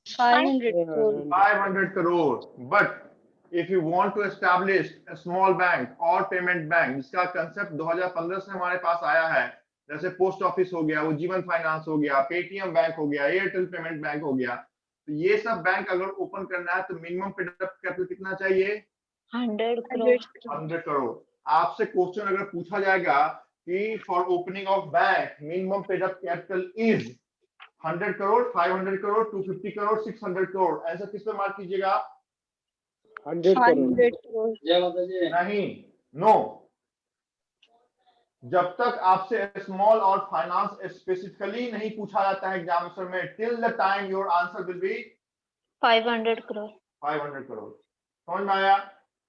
500 crore. 500 crore. But if you want to establish a small bank और पेमेंट बैंक, जिसका कंसेप्ट 2015 से हमारे पास आया है, जैसे पोस्ट ऑफिस हो गया, वो जीवन फाइनेंस हो गया, पेटीएम बैंक हो गया, एयरटेल पेमेंट बैंक हो गया, तो ये सब बैंक अगर ओपन करना है तो मिनिमम कैपिटल कितना चाहिए? 100 करोड़। 100 करोड़। आपसे क्वेश्चन अगर पूछा जाएगा कि for opening of bank minimum paid up capital is 100 crore, 500 crore, 250 crore, 600 crore, ऐसा किस पे मार्क कीजिएगा आप? 100 करोड़। 500 करोड़। नहीं, नो। जब तक आपसे स्मॉल और फाइनेंस स्पेसिफिकली नहीं पूछा जाता है एग्जामिनेशन में, till the time your answer will be 500 crore. 500 crore. समझ में आया?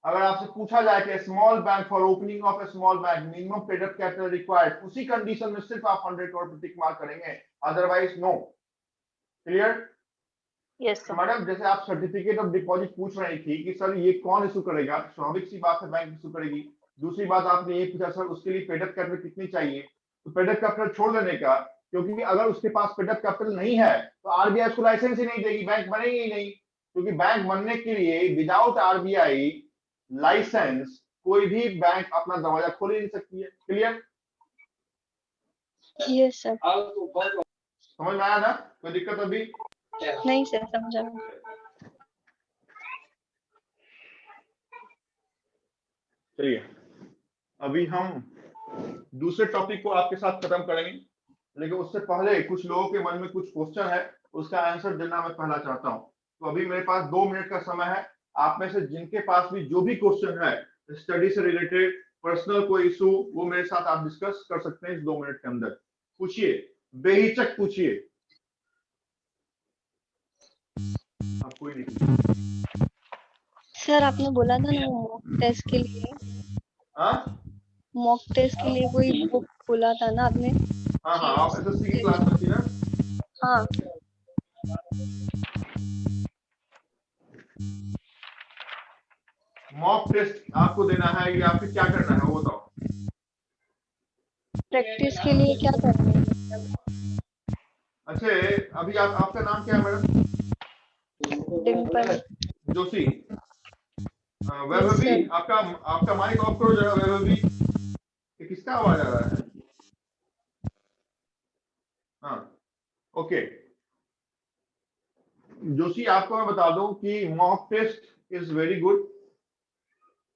अगर आपसे पूछा जाए कि small bank, for opening of A small bank minimum paid up capital required, उसी कंडीशन में सिर्फ आप 100 करोड़ पर टिक मार्क करेंगे, अदरवाइज नो। क्लियर? यस तो सर। मैडम जैसे आप सर्टिफिकेट ऑफ डिपॉजिट पूछ रही थी कि सर ये कौन इशू करेगा, स्वाभाविक सी बात है बैंक इशू करेगी। दूसरी बात आपने ये पूछा सर उसके लिए पेड अप कैपिटल कितनी चाहिए, तो पेड अप कैपिटल छोड़ देने का, क्योंकि अगर उसके पास पेड अप कैपिटल नहीं है तो आरबीआई उसको लाइसेंस ही नहीं देगी, बैंक बनेगी ही नहीं। क्योंकि बैंक बनने के लिए विदाउट आरबीआई लाइसेंस कोई भी बैंक अपना दरवाजा खोल ही नहीं सकती है। क्लियर? Yes sir. समझ में आया ना? कोई दिक्कत अभी? नहीं सर, समझा। चलिए अभी हम दूसरे टॉपिक को आपके साथ खत्म करेंगे, लेकिन उससे पहले कुछ लोगों के मन में कुछ क्वेश्चन है, उसका आंसर देना मैं पहला चाहता हूं। तो अभी मेरे पास 2 मिनट का समय है, आप में से जिनके पास भी जो भी क्वेश्चन है स्टडी से रिलेटेड, पर्सनल कोई इशू, वो मेरे साथ आप डिस्कस कर सकते हैं इस 2 मिनट के अंदर। पूछिए, बेहिचक पूछिए। आप कोई नहीं। सर आपने बोला था ना वो मॉक टेस्ट के लिए, हाँ मॉक टेस्ट के लिए कोई बुक बोला था ना आपने? हाँ हाँ, आप एसएससी की क्लास में थी ना? हाँ मॉक टेस्ट आपको देना है या फिर क्या करना है वो बताओ। प्रैक्टिस के लिए क्या करना है? अच्छा, अभी आपका नाम क्या है मैडम? डिम्पल। जोशी। वैभवी, आपका माइक ऑफ करो जरा वैभवी। ये किसका आवाज आ रहा है? हाँ ओके। जोशी, आपको मैं बता दूं कि mock test is very good.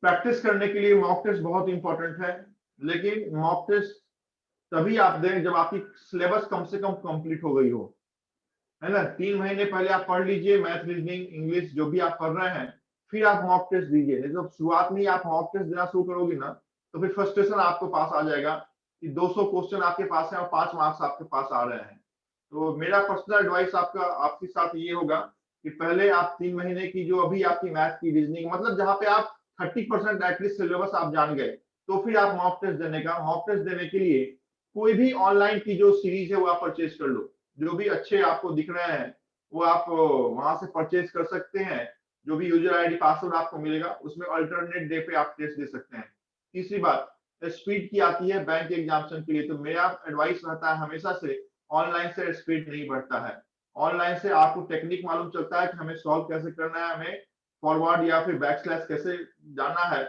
Practice करने के लिए मॉक टेस्ट बहुत इंपॉर्टेंट है, लेकिन मॉक टेस्ट तभी आप दें जब आपकी सिलेबस कम से कम कंप्लीट हो गई हो, है ना। 3 महीने पहले आप पढ़ लीजिए मैथ, रीजनिंग, इंग्लिश जो भी आप पढ़ रहे हैं, फिर आप मॉक टेस्ट दीजिए। नहीं तो शुरुआत में ही आप मॉक टेस्ट देना शुरू करोगे ना, तो फिर फ्रस्ट्रेशन आपको पास आ जाएगा कि 200 क्वेश्चन आपके पास है और 5 मार्क्स आपके पास आ रहे हैं। तो मेरा पर्सनल एडवाइस आपके साथ ये होगा कि पहले आप 3 महीने की जो अभी आपकी मैथ की, रीजनिंग, मतलब जहां पे आप 30% एटलीस्ट सिलेबस आप जान गए, तो फिर आप मॉक टेस्ट देने के लिए कोई भी ऑनलाइन की जो सीरीज है वो आप परचेज कर लो। जो भी अच्छे आपको दिख रहे हैं वो आप वहां से परचेज कर सकते हैं। जो भी यूजर आईडी पासवर्ड आपको मिलेगा उसमें अल्टरनेट डे पे आप टेस्ट दे सकते हैं। तीसरी बात स्पीड की आती है बैंक एग्जामिनेशन के लिए, तो मेरा एडवाइस रहता है हमेशा से ऑनलाइन से स्पीड नहीं बढ़ता है। ऑनलाइन से आपको टेक्निक मालूम चलता है कि हमें सॉल्व कैसे करना है, हमें फॉरवर्ड या फिर बैक स्लैश कैसे जाना है।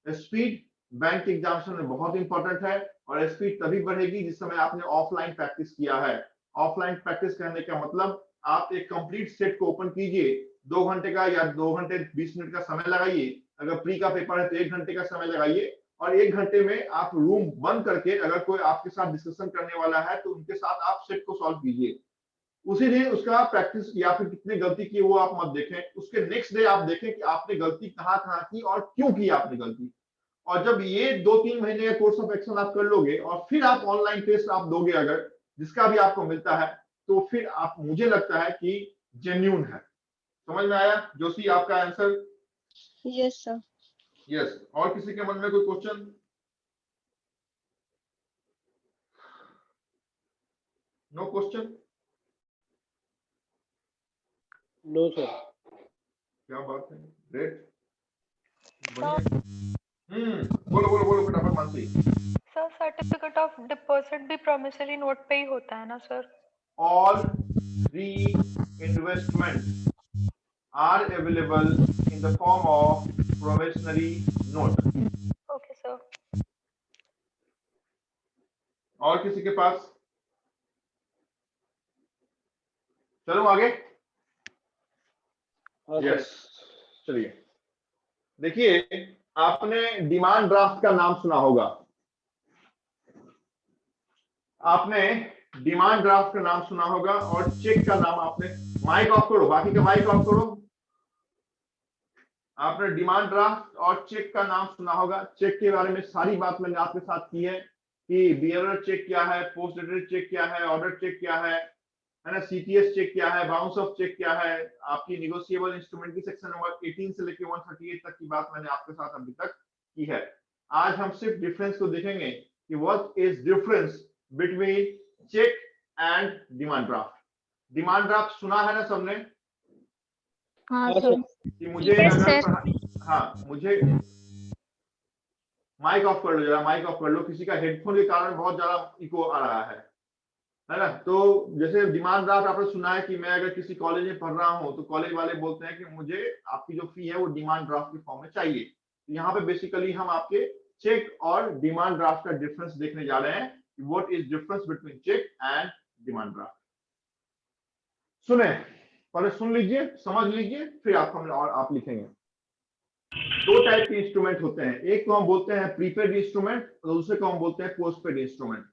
स्पीड बैंक एग्जामिनेशन में बहुत इंपॉर्टेंट है, और स्पीड तभी बढ़ेगी जिस समय आपने ऑफलाइन प्रैक्टिस किया है। ऑफलाइन प्रैक्टिस करने का मतलब आप एक कंप्लीट सेट को ओपन कीजिए, 2 घंटे का या 2 घंटे 20 मिनट का समय लगाइए। अगर प्री का पेपर है तो 1 घंटे का समय लगाइए, और 1 घंटे में आप रूम बंद करके अगर कोई आपके साथ डिस्कशन करने वाला है तो उनके साथ आप सेट को सॉल्व कीजिए। उसी दिन उसका प्रैक्टिस या फिर कितने गलती की वो आप मत देखें, उसके नेक्स्ट डे आप देखें कि आपने गलती कहाँ कहाँ की और क्यों की आपने गलती। और जब ये 2-3 महीने का कोर्स ऑफ एक्शन आप कर लोगे और फिर आप ऑनलाइन टेस्ट आप दोगे अगर, जिसका भी आपको मिलता है, तो फिर आप, मुझे लगता है कि जेन्युइन है। समझ में आया जोशी आपका आंसर? Yes sir. यस। और किसी के मन में कोई question? No question? No sir. क्या बात है, ग्रेट, बोलो बोलो बोलो फटाफट Mansi. Sir certificate of deposit भी प्रॉमिसरी नोट पे ही होता है ना sir? All 3 investments are available in the form of promissory note. Okay sir. और किसी के पास? चलो आगे। यस, चलिए। देखिए, आपने डिमांड ड्राफ्ट का नाम सुना होगा। आपने डिमांड ड्राफ्ट का नाम सुना होगा और चेक का नाम आपने, माइक ऑफ करो, बाकी का माइक ऑफ करो। आपने डिमांड ड्राफ्ट और चेक का नाम सुना होगा। चेक के बारे में सारी बात मैंने आपके साथ की है कि बियरर चेक क्या है, पोस्ट डेटेड चेक क्या है, ऑर्डर चेक क्या है ना, सीटीएस चेक क्या है, बाउंस ऑफ चेक क्या है, आपकी निगोशिएबल इंस्ट्रूमेंट की सेक्शन नंबर 18 से लेकर 138 तक की बात मैंने आपके साथ अभी तक की है। आज हम सिर्फ डिफरेंस को देखेंगे कि what is difference between cheque and demand draft. Demand draft सुना है ना सबने? हाँ हाँ सर। कि मुझे Yes, अगर sir. हाँ, मुझे माइक ऑफ कर लो जरा, माइक ऑफ कर लो, किसी का हेडफोन के कारण बहुत ज्यादा इको आ रहा है ना। तो जैसे डिमांड ड्राफ्ट आपने सुना है कि मैं अगर किसी कॉलेज में पढ़ रहा हूँ तो कॉलेज वाले बोलते हैं कि मुझे आपकी जो फी है वो डिमांड ड्राफ्ट के फॉर्म में चाहिए। तो यहाँ पे बेसिकली हम आपके चेक और डिमांड ड्राफ्ट का डिफरेंस देखने जा रहे हैं। What is difference between cheque and demand draft. सुने, पहले सुन लीजिए, समझ लीजिए, फिर आप लिखेंगे। 2 टाइप के इंस्ट्रूमेंट होते हैं, एक को हम बोलते हैं प्रीपेड इंस्ट्रूमेंट और दूसरे को हम बोलते हैं पोस्टपेड इंस्ट्रूमेंट।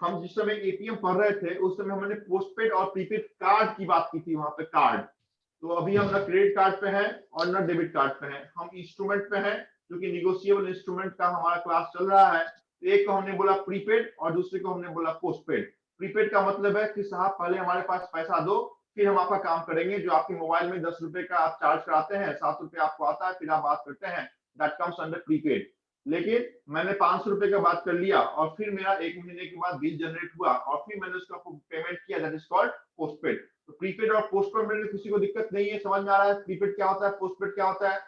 हम जिस समय एटीएम पढ़ रहे थे उस समय हमने पोस्टपेड और प्रीपेड कार्ड की बात की थी, वहां पे कार्ड। तो अभी हम ना क्रेडिट कार्ड पे हैं और ना डेबिट कार्ड पे हैं, हम इंस्ट्रूमेंट पे हैं, क्योंकि निगोशिएबल इंस्ट्रूमेंट का हमारा क्लास चल रहा है। तो एक को हमने बोला प्रीपेड और दूसरे को हमने बोला पोस्टपेड। प्रीपेड का मतलब है कि साहब पहले हमारे पास पैसा दो, फिर हम आपका काम करेंगे। जो आपके मोबाइल में 10 रुपए का आप चार्ज कराते हैं, 7 रुपए आपको आता है, फिर आप बात करते हैं, दैट कम्स अंडर प्रीपेड। लेकिन मैंने 500 रुपए का बात कर लिया और फिर मेरा 1 महीने के बाद बिल जनरेट हुआ और फिर मैंने उसका पेमेंट किया, दैट इज कॉल्ड पोस्टपेड। तो प्रीपेड और पोस्टपेड में किसी को दिक्कत नहीं है, समझ में आ रहा है प्रीपेड क्या होता है, पोस्टपेड क्या होता है?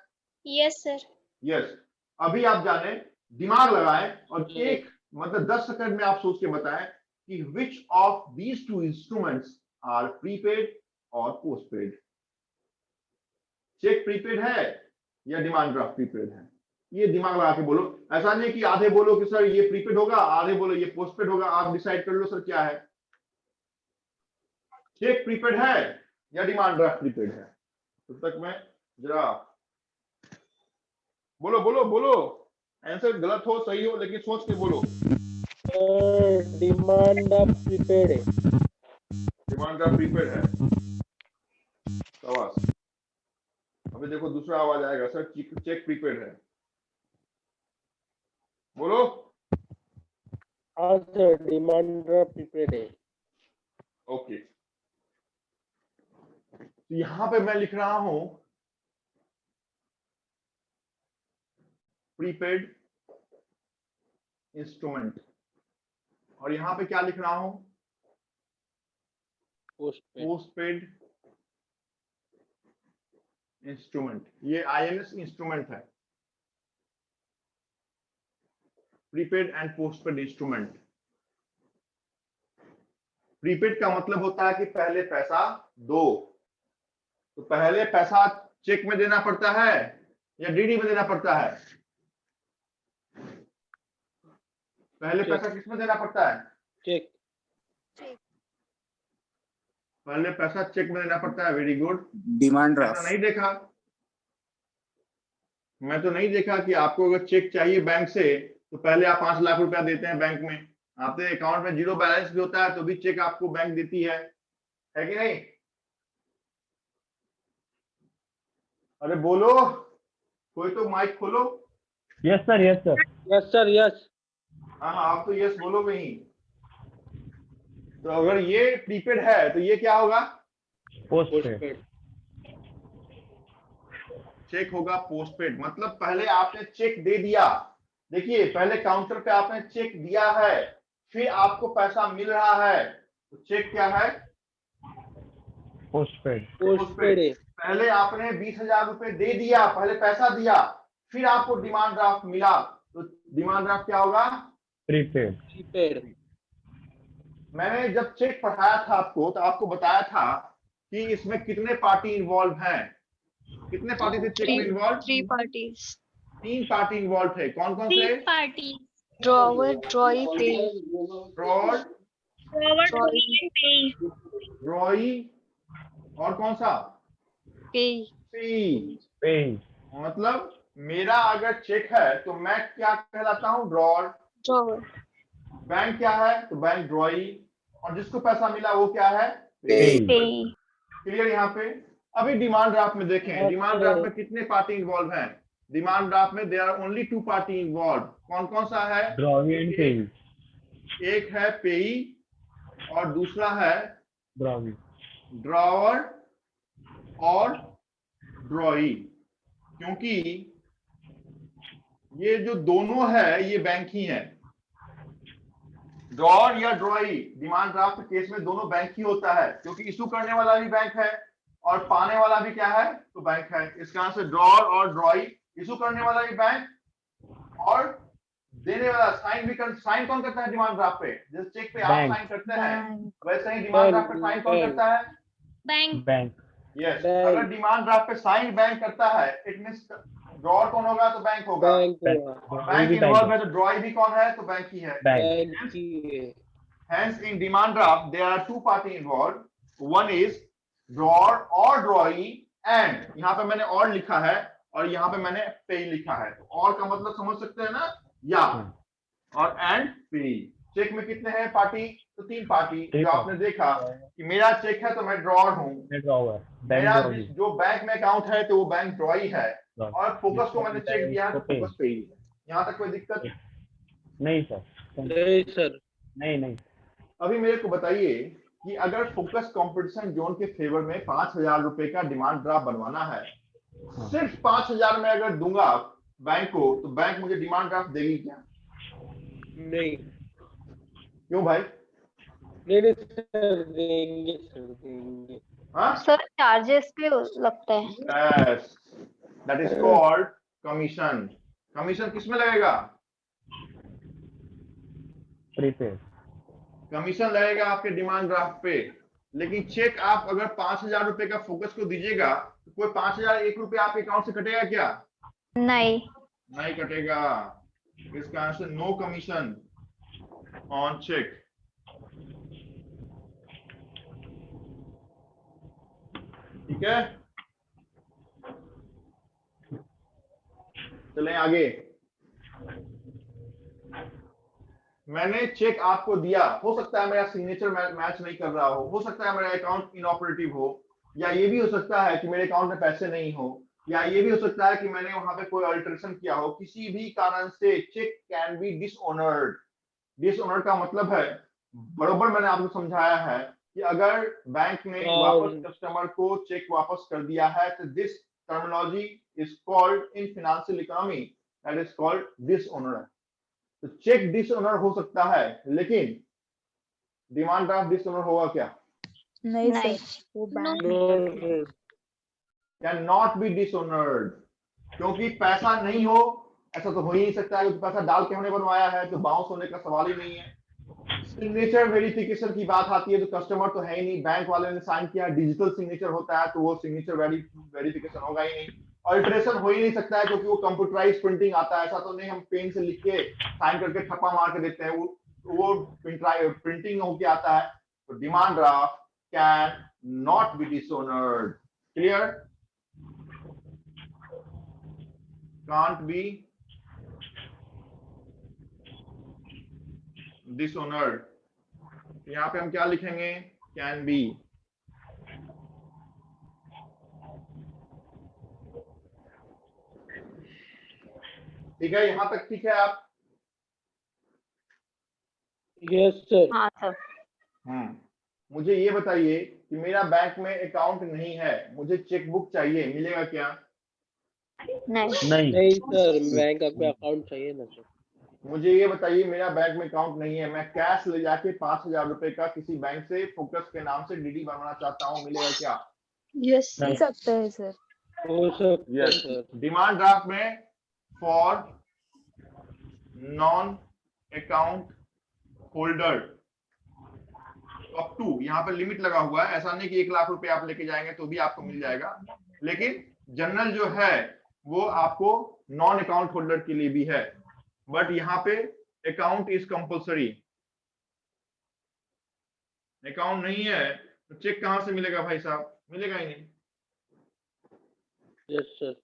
Yes sir. यस। अभी आप जाने, दिमाग लगाएं और एक मतलब 10 सेकंड में आप सोच के बताएं कि which of these two instruments are prepaid और पोस्टपेड। चेक प्रीपेड है या डिमांड ड्राफ्ट प्रीपेड है? ये दिमाग लगा के बोलो। ऐसा नहीं कि आधे बोलो कि सर ये प्रीपेड होगा, आधे बोलो ये पोस्टपेड होगा। आप डिसाइड कर लो सर क्या है, चेक प्रीपेड है या डिमांड ड्राफ्ट प्रीपेड है। तब तक मैं जरा बोलो बोलो बोलो, आंसर गलत हो सही हो लेकिन सोच के बोलो। डिमांड ड्राफ्ट प्रीपेड है। डिमांड ड्राफ्ट प्रीपेड है, शाबाश। अभी देखो दूसरा आवाज आएगा, सर चेक प्रीपेड है, बोलो। हाँ सर, डिमांड ड्राफ्ट प्रीपेड है। ओके, तो यहां पे मैं लिख रहा हूं प्रीपेड इंस्ट्रूमेंट और यहां पे क्या लिख रहा हूं, पोस्टपेड इंस्ट्रूमेंट। ये INS इंस्ट्रूमेंट है, prepaid and postpaid instrument. Prepaid का मतलब होता है कि पहले पैसा दो। तो पहले पैसा चेक में देना पड़ता है या DD में देना पड़ता है? पहले पैसा किस में देना पड़ता है? चेक। पहले पैसा चेक में देना पड़ता है। Very good. डिमांड मैं तो ड्राफ्ट। नहीं देखा, मैं तो नहीं देखा कि आपको अगर चेक चाहिए बैंक से तो पहले आप 5 लाख रुपया देते हैं बैंक में, आपके अकाउंट में 0 बैलेंस भी होता है तो भी चेक आपको बैंक देती है कि नहीं? अरे बोलो, कोई तो माइक खोलो। Yes sir, yes sir. Yes sir, yes. हाँ आप तो यस बोलोगे ही। तो अगर ये प्रीपेड है तो ये क्या होगा? पोस्टपेड। चेक होगा पोस्टपेड। मतलब पहले आपने चेक दे दिया, देखिए पहले काउंटर पे आपने चेक दिया है, फिर आपको पैसा मिल रहा है, तो चेक क्या है? पोस्टपेड। पोस्टपेड है। पहले आपने 20,000 रुपए दे दिया, पहले पैसा दिया, फिर आपको डिमांड ड्राफ्ट मिला, तो डिमांड ड्राफ्ट क्या होगा? प्रीपेड। प्रीपेड। मैंने जब चेक पढ़ाया था आपको तो आपको बताया था कि इसमें कितने पार्टी इन्वॉल्व हैं। कितने पार्टी थे चेक में इन्वॉल्व? 3 parties. 3 पार्टी इन्वॉल्व थे। कौन कौन से? Party. Drawer, drawee, payee. Drawer, ड्रॉई और कौन सा? Payee. पे। मतलब मेरा अगर चेक है तो मैं क्या कहलाता हूँ? ड्रॉअर। Drawer. बैंक क्या है? तो बैंक ड्रॉई। और जिसको पैसा मिला वो क्या है? Payee. क्लियर यहाँ पे? अभी डिमांड ड्राफ्ट में देखें, डिमांड ड्राफ्ट में कितने पार्टी इन्वॉल्व हैं? डिमांड ड्राफ्ट में there are only 2 party involve. कौन कौन सा है? ड्रॉवी एंड पेई। एक है पेई और दूसरा है ड्रॉवी। ड्रॉअर और ड्रॉई। क्योंकि ये जो दोनों है ये बैंक ही है, ड्रॉअर या ड्रॉई। डिमांड ड्राफ्ट केस में दोनों बैंक ही होता है, क्योंकि इशू करने वाला भी बैंक है और पाने वाला भी क्या है? तो बैंक है। इसका आंसर ड्रॉअर और ड्रॉई। इशू करने वाला भी बैंक और देने वाला साइन भी कर। साइन कौन करता है डिमांड ड्राफ्ट पे? जिस चेक पे आप साइन करते हैं वैसे ही डिमांड ड्राफ्ट पे साइन कौन करता है? बैंक। बैंक। यस, अगर डिमांड ड्राफ्ट पे साइन बैंक करता है इट मींस ड्रॉअर कौन होगा? तो बैंक होगा। बैंक और बैंक इन्वॉल्व है तो ड्रॉई भी कौन है? तो बैंक ही है। Bank. Hence, in demand draft, there are 2 party involved. One is drawer or drawee, and यहाँ पे मैंने और लिखा है और यहाँ पे मैंने pay लिखा है। और का मतलब समझ सकते हैं ना? या और and pay। चेक में कितने हैं पार्टी? तो 3 पार्टी। जो आपने देखा कि मेरा चेक है तो मैं ड्रॉअर हूँ, मेरा जो बैंक में अकाउंट है तो वो बैंक ड्रॉई है, और फोकस को मैंने चेक दिया है तो फोकस पे ही है। यहाँ तक कोई दिक्कत? नहीं सर। नहीं सर। नहीं। अभी मेरे को बताइए कि अगर फोकस कंपटीशन जोन के फेवर में 5,000 रुपए का डिमांड ड्राफ्ट बनवाना है, सिर्फ 5,000 में अगर दूंगा बैंक को, तो बैंक मुझे डिमांड ड्राफ्ट देगी क्या? नहीं क्यों भाई? नहीं सर, देंगे। हाँ, सर चार्जेस पे लगता है। Yes, that is called commission. Commission किस में लगेगा? प्रीपेड। कमीशन लगेगा आपके डिमांड ड्राफ्ट पे। लेकिन चेक आप अगर 5,000 रुपए का फोकस को दीजिएगा, तो कोई 5,001 रुपए आपके अकाउंट से कटेगा क्या? नहीं। नहीं कटेगा। इसका answer no commission on cheque. ठीक है, चलें आगे। मैंने चेक आपको दिया, हो सकता है मेरा सिग्नेचर मैच नहीं कर रहा हो सकता है मेरा अकाउंट इनऑपरेटिव हो, या ये भी हो सकता है कि मेरे अकाउंट में पैसे नहीं हो, या ये भी हो सकता है कि मैंने वहां पे कोई अल्टरेशन किया हो। किसी भी कारण से cheque can be dishonoured. Dishonoured का मतलब है, बरोबर मैंने आपको समझाया है कि अगर बैंक ने वापस कस्टमर को चेक वापस कर दिया है, तो this terminology is called in financial economy, that is called dishonour. तो चेक डिसऑनर हो सकता है, लेकिन डिमांड ड्राफ्ट डिसऑनर होगा क्या? नहीं। कैन नॉट बी डिसऑनर्ड, क्योंकि पैसा नहीं हो, ऐसा तो हो ही नहीं सकता है, क्योंकि पैसा डाल के हमने बनवाया है, तो बाउंस होने का सवाल ही नहीं है। सिग्नेचर वेरिफिकेशन की बात आती है, तो कस्टमर तो है ही नहीं, बैंक वाले ने साइन किया, डिजिटल सिग्नेचर होता है, तो वो सिग्नेचर वेरिफिकेशन होगा ही नहीं। अल्टरेशन हो ही नहीं सकता है, क्योंकि वो कंप्यूटराइज प्रिंटिंग आता है। ऐसा तो नहीं हम पेन से लिख के साइन करके ठप्पा मार के देते हैं, वो प्रिंटिंग होके आता है। तो demand draft can not be dishonoured. Clear? Can't be dishonoured. यहाँ पे हम क्या लिखेंगे? Can be. ठीक है, यहां तक ठीक है आप? Yes sir. हाँ सर। मुझे ये बताइए कि मेरा बैंक में अकाउंट नहीं है, मुझे चेकबुक चाहिए, मिलेगा क्या? नहीं। नहीं सर, बैंक में अकाउंट चाहिए ना सर। मुझे ये बताइए, मेरा बैंक में अकाउंट नहीं है, मैं कैश ले जाके 5,000 रुपए का किसी बैंक से फोकस के नाम से डीडी बनवाना चाहता हूँ, मिलेगा क्या? यस मिल सकता है सर। हो सकता है यस। सर। डिमांड ड्राफ्ट में for non account holder up to, यहाँ पे लिमिट लगा हुआ है, ऐसा नहीं कि 1 लाख रुपए आप लेके जाएंगे तो भी आपको मिल जाएगा, लेकिन जनरल जो है वो आपको नॉन अकाउंट होल्डर के लिए भी है। बट यहाँ पे अकाउंट इज कंपल्सरी। अकाउंट नहीं है तो चेक कहां से मिलेगा भाई साहब? मिलेगा ही नहीं। Yes sir.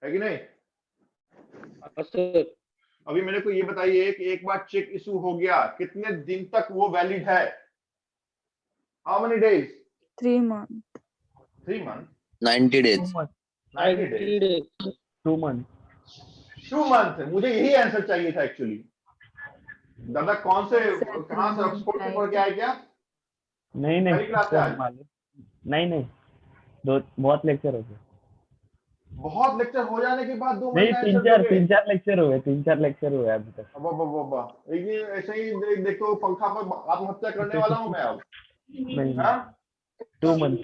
है कि नहीं? सर अभी मेरे को ये बताइए कि एक बार चेक इशू हो गया, कितने दिन तक वो वैलिड है? How many days? 3 months. 3 month? 90 days. 90 days? 2 months. 2 month? मुझे यही आंसर चाहिए था एक्चुअली। दादा कौन से, कहां से, ऑक्सफोर्ड से पढ़ के आए क्या? नहीं पहली नहीं क्लास से आए? नहीं नहीं, बहुत लेक्चर हो गए। बहुत लेक्चर हो जाने के बाद 2 नहीं, महीने 3-4 लेक्चर हुए, 3-4 लेक्चर हुए अभी तक। अब ये ऐसे ही देखो, पंखा पर आत्महत्या करने वाला हूं मैं अब। नहीं, हाँ? 2 months.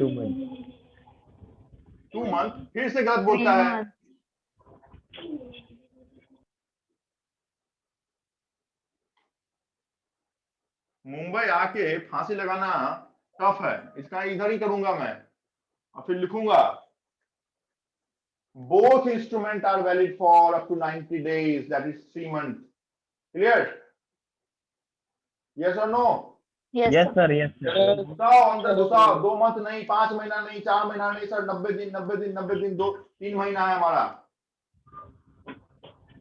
2 मंथ फिर से गलत बोलता है। मुंबई आके फांसी लगाना टफ है, इसका इधर ही करूंगा मैं और फिर लिखूंगा both instrument are valid for up to 90 days, that is 3 months. Clear? Yes or no? Yes sir, yes sir. बताओ अंदर घुसाओ। 2 मंथ नहीं, 5 महीना नहीं, 4 महीना नहीं सर, 90 दिन 90 दिन 90 दिन, 3 महीना है हमारा।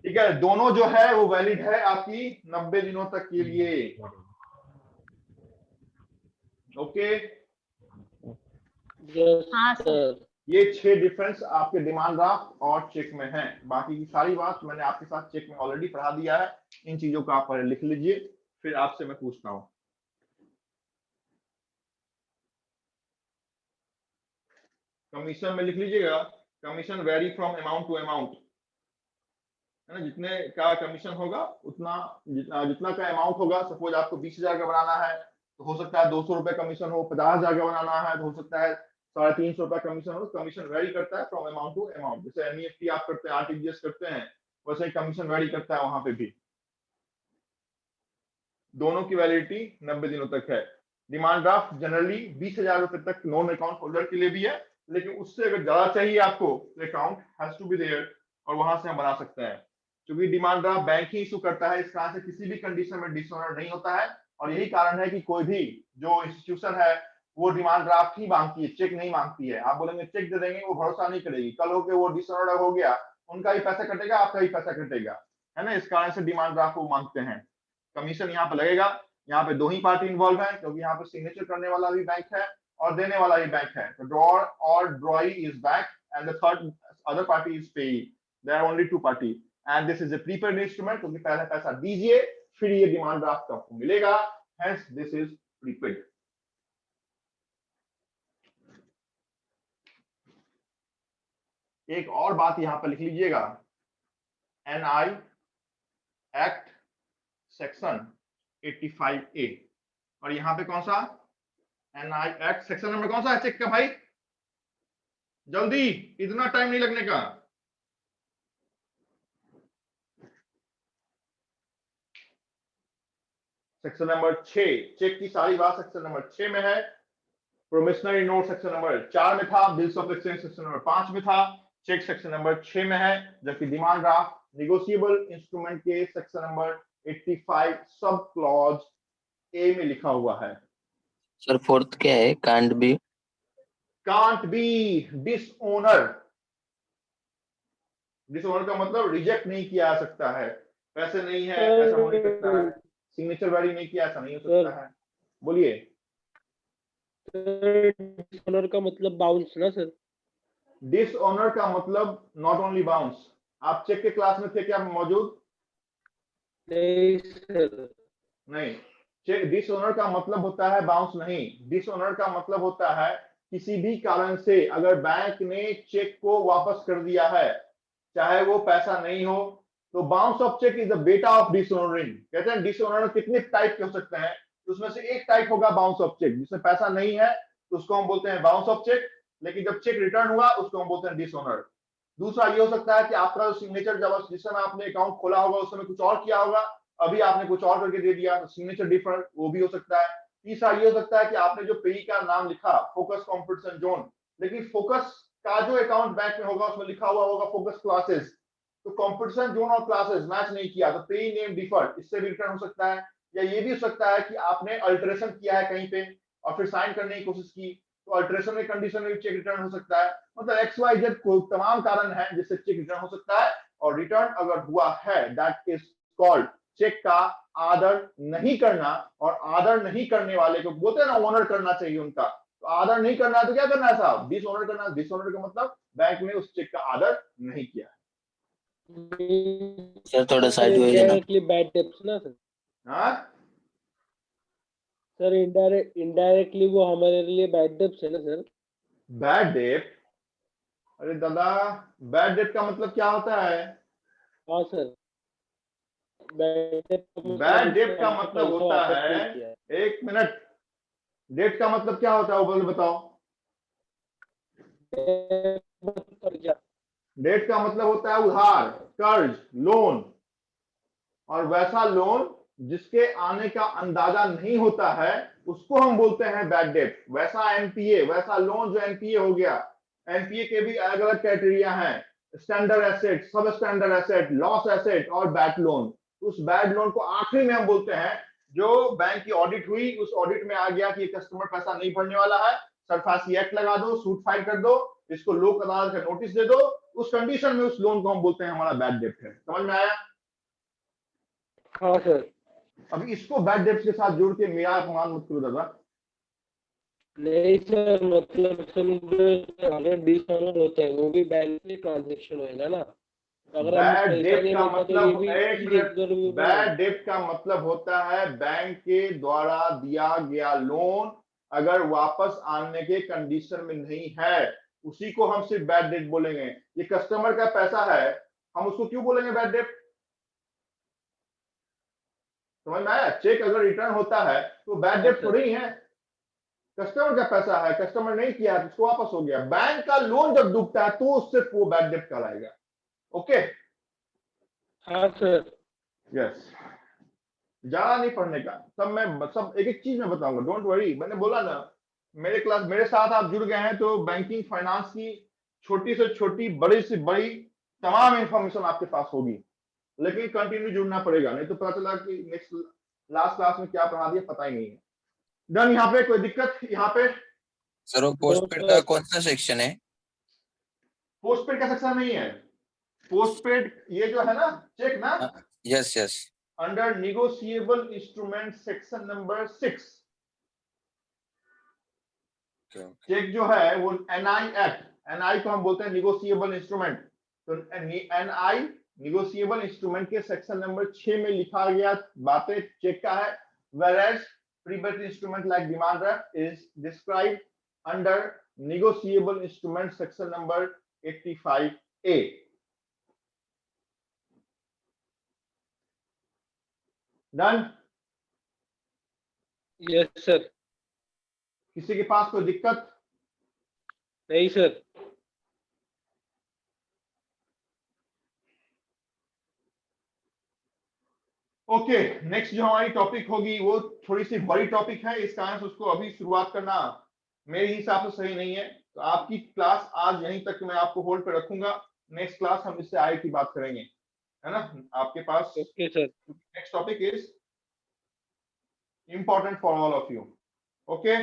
ठीक है, दोनों जो है वो वैलिड है आपकी 90 दिनों तक के लिए। ओके? यस हाँ सर। ये 6 डिफरेंस आपके डिमांड ड्राफ्ट और चेक में है। बाकी की सारी बात मैंने आपके साथ चेक में ऑलरेडी पढ़ा दिया है। इन चीजों को आप पहले लिख लीजिए, फिर आपसे मैं पूछता हूं। कमीशन में लिख लीजिएगा, commission vary from amount to amount, है ना। जितने का कमीशन होगा उतना, जितना का अमाउंट होगा, सपोज आपको 20,000 का बनाना है तो हो सकता है 200 रुपए कमीशन हो, 50,000 का बनाना है तो हो सकता है 350 रुपए कमीशन हो। कमीशन वेरी करता है फ्रॉम अमाउंट टू अमाउंट। जैसे एनईएफटी आप करते हैं, आरटीजीएस करते हैं, वैसे ही कमीशन वेरी करता है वहां पे भी। दोनों की वैलिडिटी 90 दिनों तक है। डिमांड ड्राफ्ट जनरली 20,000 रुपए तक नॉन अकाउंट होल्डर के लिए भी है, लेकिन उससे अगर ज्यादा चाहिए आपको तो account has to be there, और वहां से हम बना सकते हैं। क्योंकि डिमांड ड्राफ्ट बैंक ही इशू करता है, इस कारण से किसी भी कंडीशन में डिसऑनर नहीं होता है। और यही कारण है कि कोई भी जो इंस्टीट्यूशन है वो डिमांड ड्राफ्ट ही मांगती है, चेक नहीं मांगती है। आप बोलेंगे चेक दे देंगे, वो भरोसा नहीं करेगी, कल होके वो डिसऑनर हो गया, उनका ही पैसा कटेगा, आपका ही पैसा कटेगा, है ना। इस कारण से डिमांड ड्राफ्ट वो मांगते हैं। कमीशन यहाँ पे लगेगा। यहाँ पे 2 ही पार्टी इन्वॉल्व है, क्योंकि यहाँ पे सिग्नेचर करने वाला भी बैंक है और देने वाला भी बैंक है। तो ड्रॉअर और drawee is bank and the third other party is payee. There are only 2 party and this is a prepaid instrument, क्योंकि पहले पैसा दीजिए फिर ये डिमांड ड्राफ्ट आपको मिलेगा, हेंस दिस इज प्रीपेड। एक और बात यहां पर लिख लीजिएगा, एनआई एक्ट सेक्शन 85A। और यहां पे कौन सा एनआई एक्ट सेक्शन नंबर कौन सा है चेक का भाई? जल्दी, इतना टाइम नहीं लगने का। सेक्शन नंबर 6, चेक की सारी बात सेक्शन नंबर 6 में है। प्रोमिशनरी नोट सेक्शन नंबर 4 में था, bills of exchange section number 5 में था, चेक सेक्शन नंबर 6 में है, जबकि डिमांड ड्राफ्ट निगोशिएबल इंस्ट्रूमेंट के section number 85 sub clause A में लिखा हुआ है। सर फोर्थ क्या है? Can't be dishonour. डिसओनर का मतलब रिजेक्ट नहीं किया जा सकता है, पैसे नहीं है ऐसा हो नहीं सकता है, सिग्नेचर वेरी नहीं किया ऐसा नहीं हो सकता है। बोलिए। डिसऑनर का मतलब बाउंस ना सर? डिसऑनर का मतलब नॉट ओनली बाउंस। आप चेक के क्लास में थे क्या मौजूद? नहीं सर। नहीं, चेक डिसऑनर का मतलब होता है बाउंस नहीं। डिसऑनर का मतलब होता है किसी भी कारण से अगर बैंक ने चेक को वापस कर दिया है, चाहे वो पैसा नहीं हो, तो bounce of cheque is the better of dishonouring. कहते हैं डिसऑनर कितने टाइप के हो सकते हैं, तो उसमें से एक टाइप होगा बाउंस ऑफ चेक, जिसमें पैसा नहीं है तो उसको हम बोलते हैं बाउंस ऑफ चेक, लेकिन जब चेक रिटर्न हुआ उसको हम बोलते हैं डिसऑनर। दूसरा ये हो सकता है कि आपका जो सिग्नेचर जब जिस समय आपने अकाउंट खोला होगा उस समय कुछ और किया होगा, अभी आपने कुछ और करके दे दिया, तो सिग्नेचर डिफरेंट, वो भी हो सकता है। तीसरा ये हो सकता है कि आपने जो पेई का नाम लिखा फोकस कॉम्पिटिशन जोन, लेकिन फोकस का जो अकाउंट बैंक में होगा उसमें लिखा हुआ होगा फोकस क्लासेस, तो कंपटीशन जोन और क्लासेस मैच नहीं किया, तो पेई नेम डिफर्ड, इससे भी रिटर्न हो सकता है। या ये भी हो सकता है कि आपने अल्टरेशन किया है कहीं पे और फिर साइन करने की कोशिश की, तो अल्टरेशन में कंडीशन में भी चेक रिटर्न हो सकता है। मतलब XYZ को तमाम कारण है जिससे चेक रिटर्न हो सकता है। और रिटर्न अगर हुआ है दैट इज कॉल्ड चेक का आदर नहीं करना, और आदर नहीं करने वाले को बोलते हैं ना ऑनर करना चाहिए उनका, तो आदर नहीं करना है तो क्या करना है साहब? डिसऑनर करना। डिसऑनर का मतलब बैंक ने उस चेक का आदर नहीं किया। सर थोड़ा साइडवेज है ना। इनडायरेक्टली बैड डेब्ट्स ना सर? हाँ सर इनडायरेक्टली वो हमारे लिए बैड डेब्ट्स है ना सर? Bad debt? अरे दादा, बैड डेट का मतलब क्या होता है? हाँ सर, बैड डेट का मतलब होता है, एक मिनट, डेट का मतलब क्या होता है वो बोल बताओ। डेट का मतलब होता है उधार, कर्ज, लोन, और वैसा लोन जिसके आने का अंदाजा नहीं होता है उसको हम बोलते हैं बैड डेट। वैसा एनपीए, वैसा लोन जो एनपीए हो गया, एनपीए के भी अलग अलग क्राइटेरिया हैं, स्टैंडर्ड एसेट, सब स्टैंडर्ड एसेट, लॉस एसेट और बैड लोन। उस बैड लोन को आखिरी में हम बोलते हैं जो बैंक की ऑडिट हुई, उस ऑडिट में आ गया कि कस्टमर पैसा नहीं भरने वाला है, सरफासी एक्ट लगा दो, सूट फाइल कर दो, इसको लोक अदालत का नोटिस दे दो, उस कंडीशन में उस लोन को हम बोलते हैं हमारा बैड डेट है। समझ में आया? हाँ सर। अभी इसको बैड डेट्स के साथ जोड़ के मेरा अपमान मत करो दादा। नहीं सर, मतलब समझो अगर डिसऑनर होते हैं वो भी बैंक में ट्रांजेक्शन होएगा ना, तो अगर हम बैड पैसा डेट नहीं का देता तो ये मतलब, भी एक मिनट, irrecoverable बैड डेट का मतलब होता है बैंक के द्वारा दिया गया लोन अगर वापस आने के कंडीशन में नहीं है, उसी को हम सिर्फ बैड डेट बोलेंगे। ये कस्टमर का पैसा है, हम उसको क्यों बोलेंगे बैड डेट? समझ में आया? चेक अगर रिटर्न होता है तो बैड डेट थोड़ी है, कस्टमर का पैसा है, कस्टमर नहीं किया तो उसको वापस हो गया। बैंक का लोन जब डूबता है तो उससे वो बैड डेट कहलाएगा। ओके, हाँ सर। यस, ज्यादा नहीं पढ़ने का, सब एक एक चीज में बताऊंगा, डोंट वरी। मैंने बोला ना, मेरे क्लास, मेरे साथ आप जुड़ गए हैं तो बैंकिंग फाइनेंस की छोटी से छोटी, बड़ी से बड़ी तमाम इंफॉर्मेशन आपके पास होगी, लेकिन कंटिन्यू जुड़ना पड़ेगा, नहीं तो पता चला कि नेक्स्ट लास्ट क्लास में क्या पढ़ा दिया पता ही नहीं है। डन? यहाँ पे कोई दिक्कत? यहाँ पे सर वो पोस्टपेड का कौन सा सेक्शन है? पोस्टपेड का सेक्शन नहीं है। पोस्टपेड ये जो है ना, चेक ना, yes yes. Under negotiable instrument section number 6, cheque जो है वो एनआई एक्ट, एनआई को हम बोलते हैं निगोशिएबल इंस्ट्रूमेंट, तो एनआई निगोशिएबल इंस्ट्रूमेंट के सेक्शन नंबर 6 में लिखा गया बातें चेक का है। whereas prepaid instrument like demand draft is described under negotiable instrument section number 85A. Done? Yes sir. किसी के पास कोई दिक्कत? नहीं सर। ओके, नेक्स्ट जो हमारी टॉपिक होगी वो थोड़ी सी बड़ी टॉपिक है, इस कारण से उसको अभी शुरुआत करना मेरे हिसाब से सही नहीं है, तो आपकी क्लास आज यहीं तक मैं आपको होल्ड पे रखूंगा। नेक्स्ट क्लास हम इससे आगे की बात करेंगे, है ना? आपके पास okay sir. Next topic is important for all of you. Okay?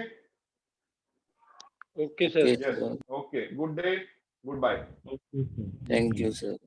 Okay sir. Yes, okay, good day, goodbye. Thank you sir.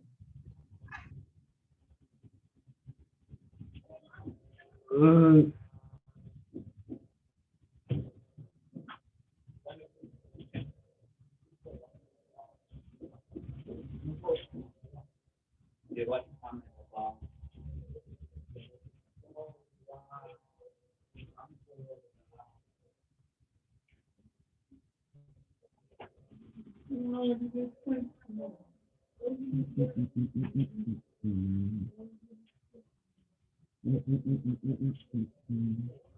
Mm-mm-mm-mm-mm-mm-mm.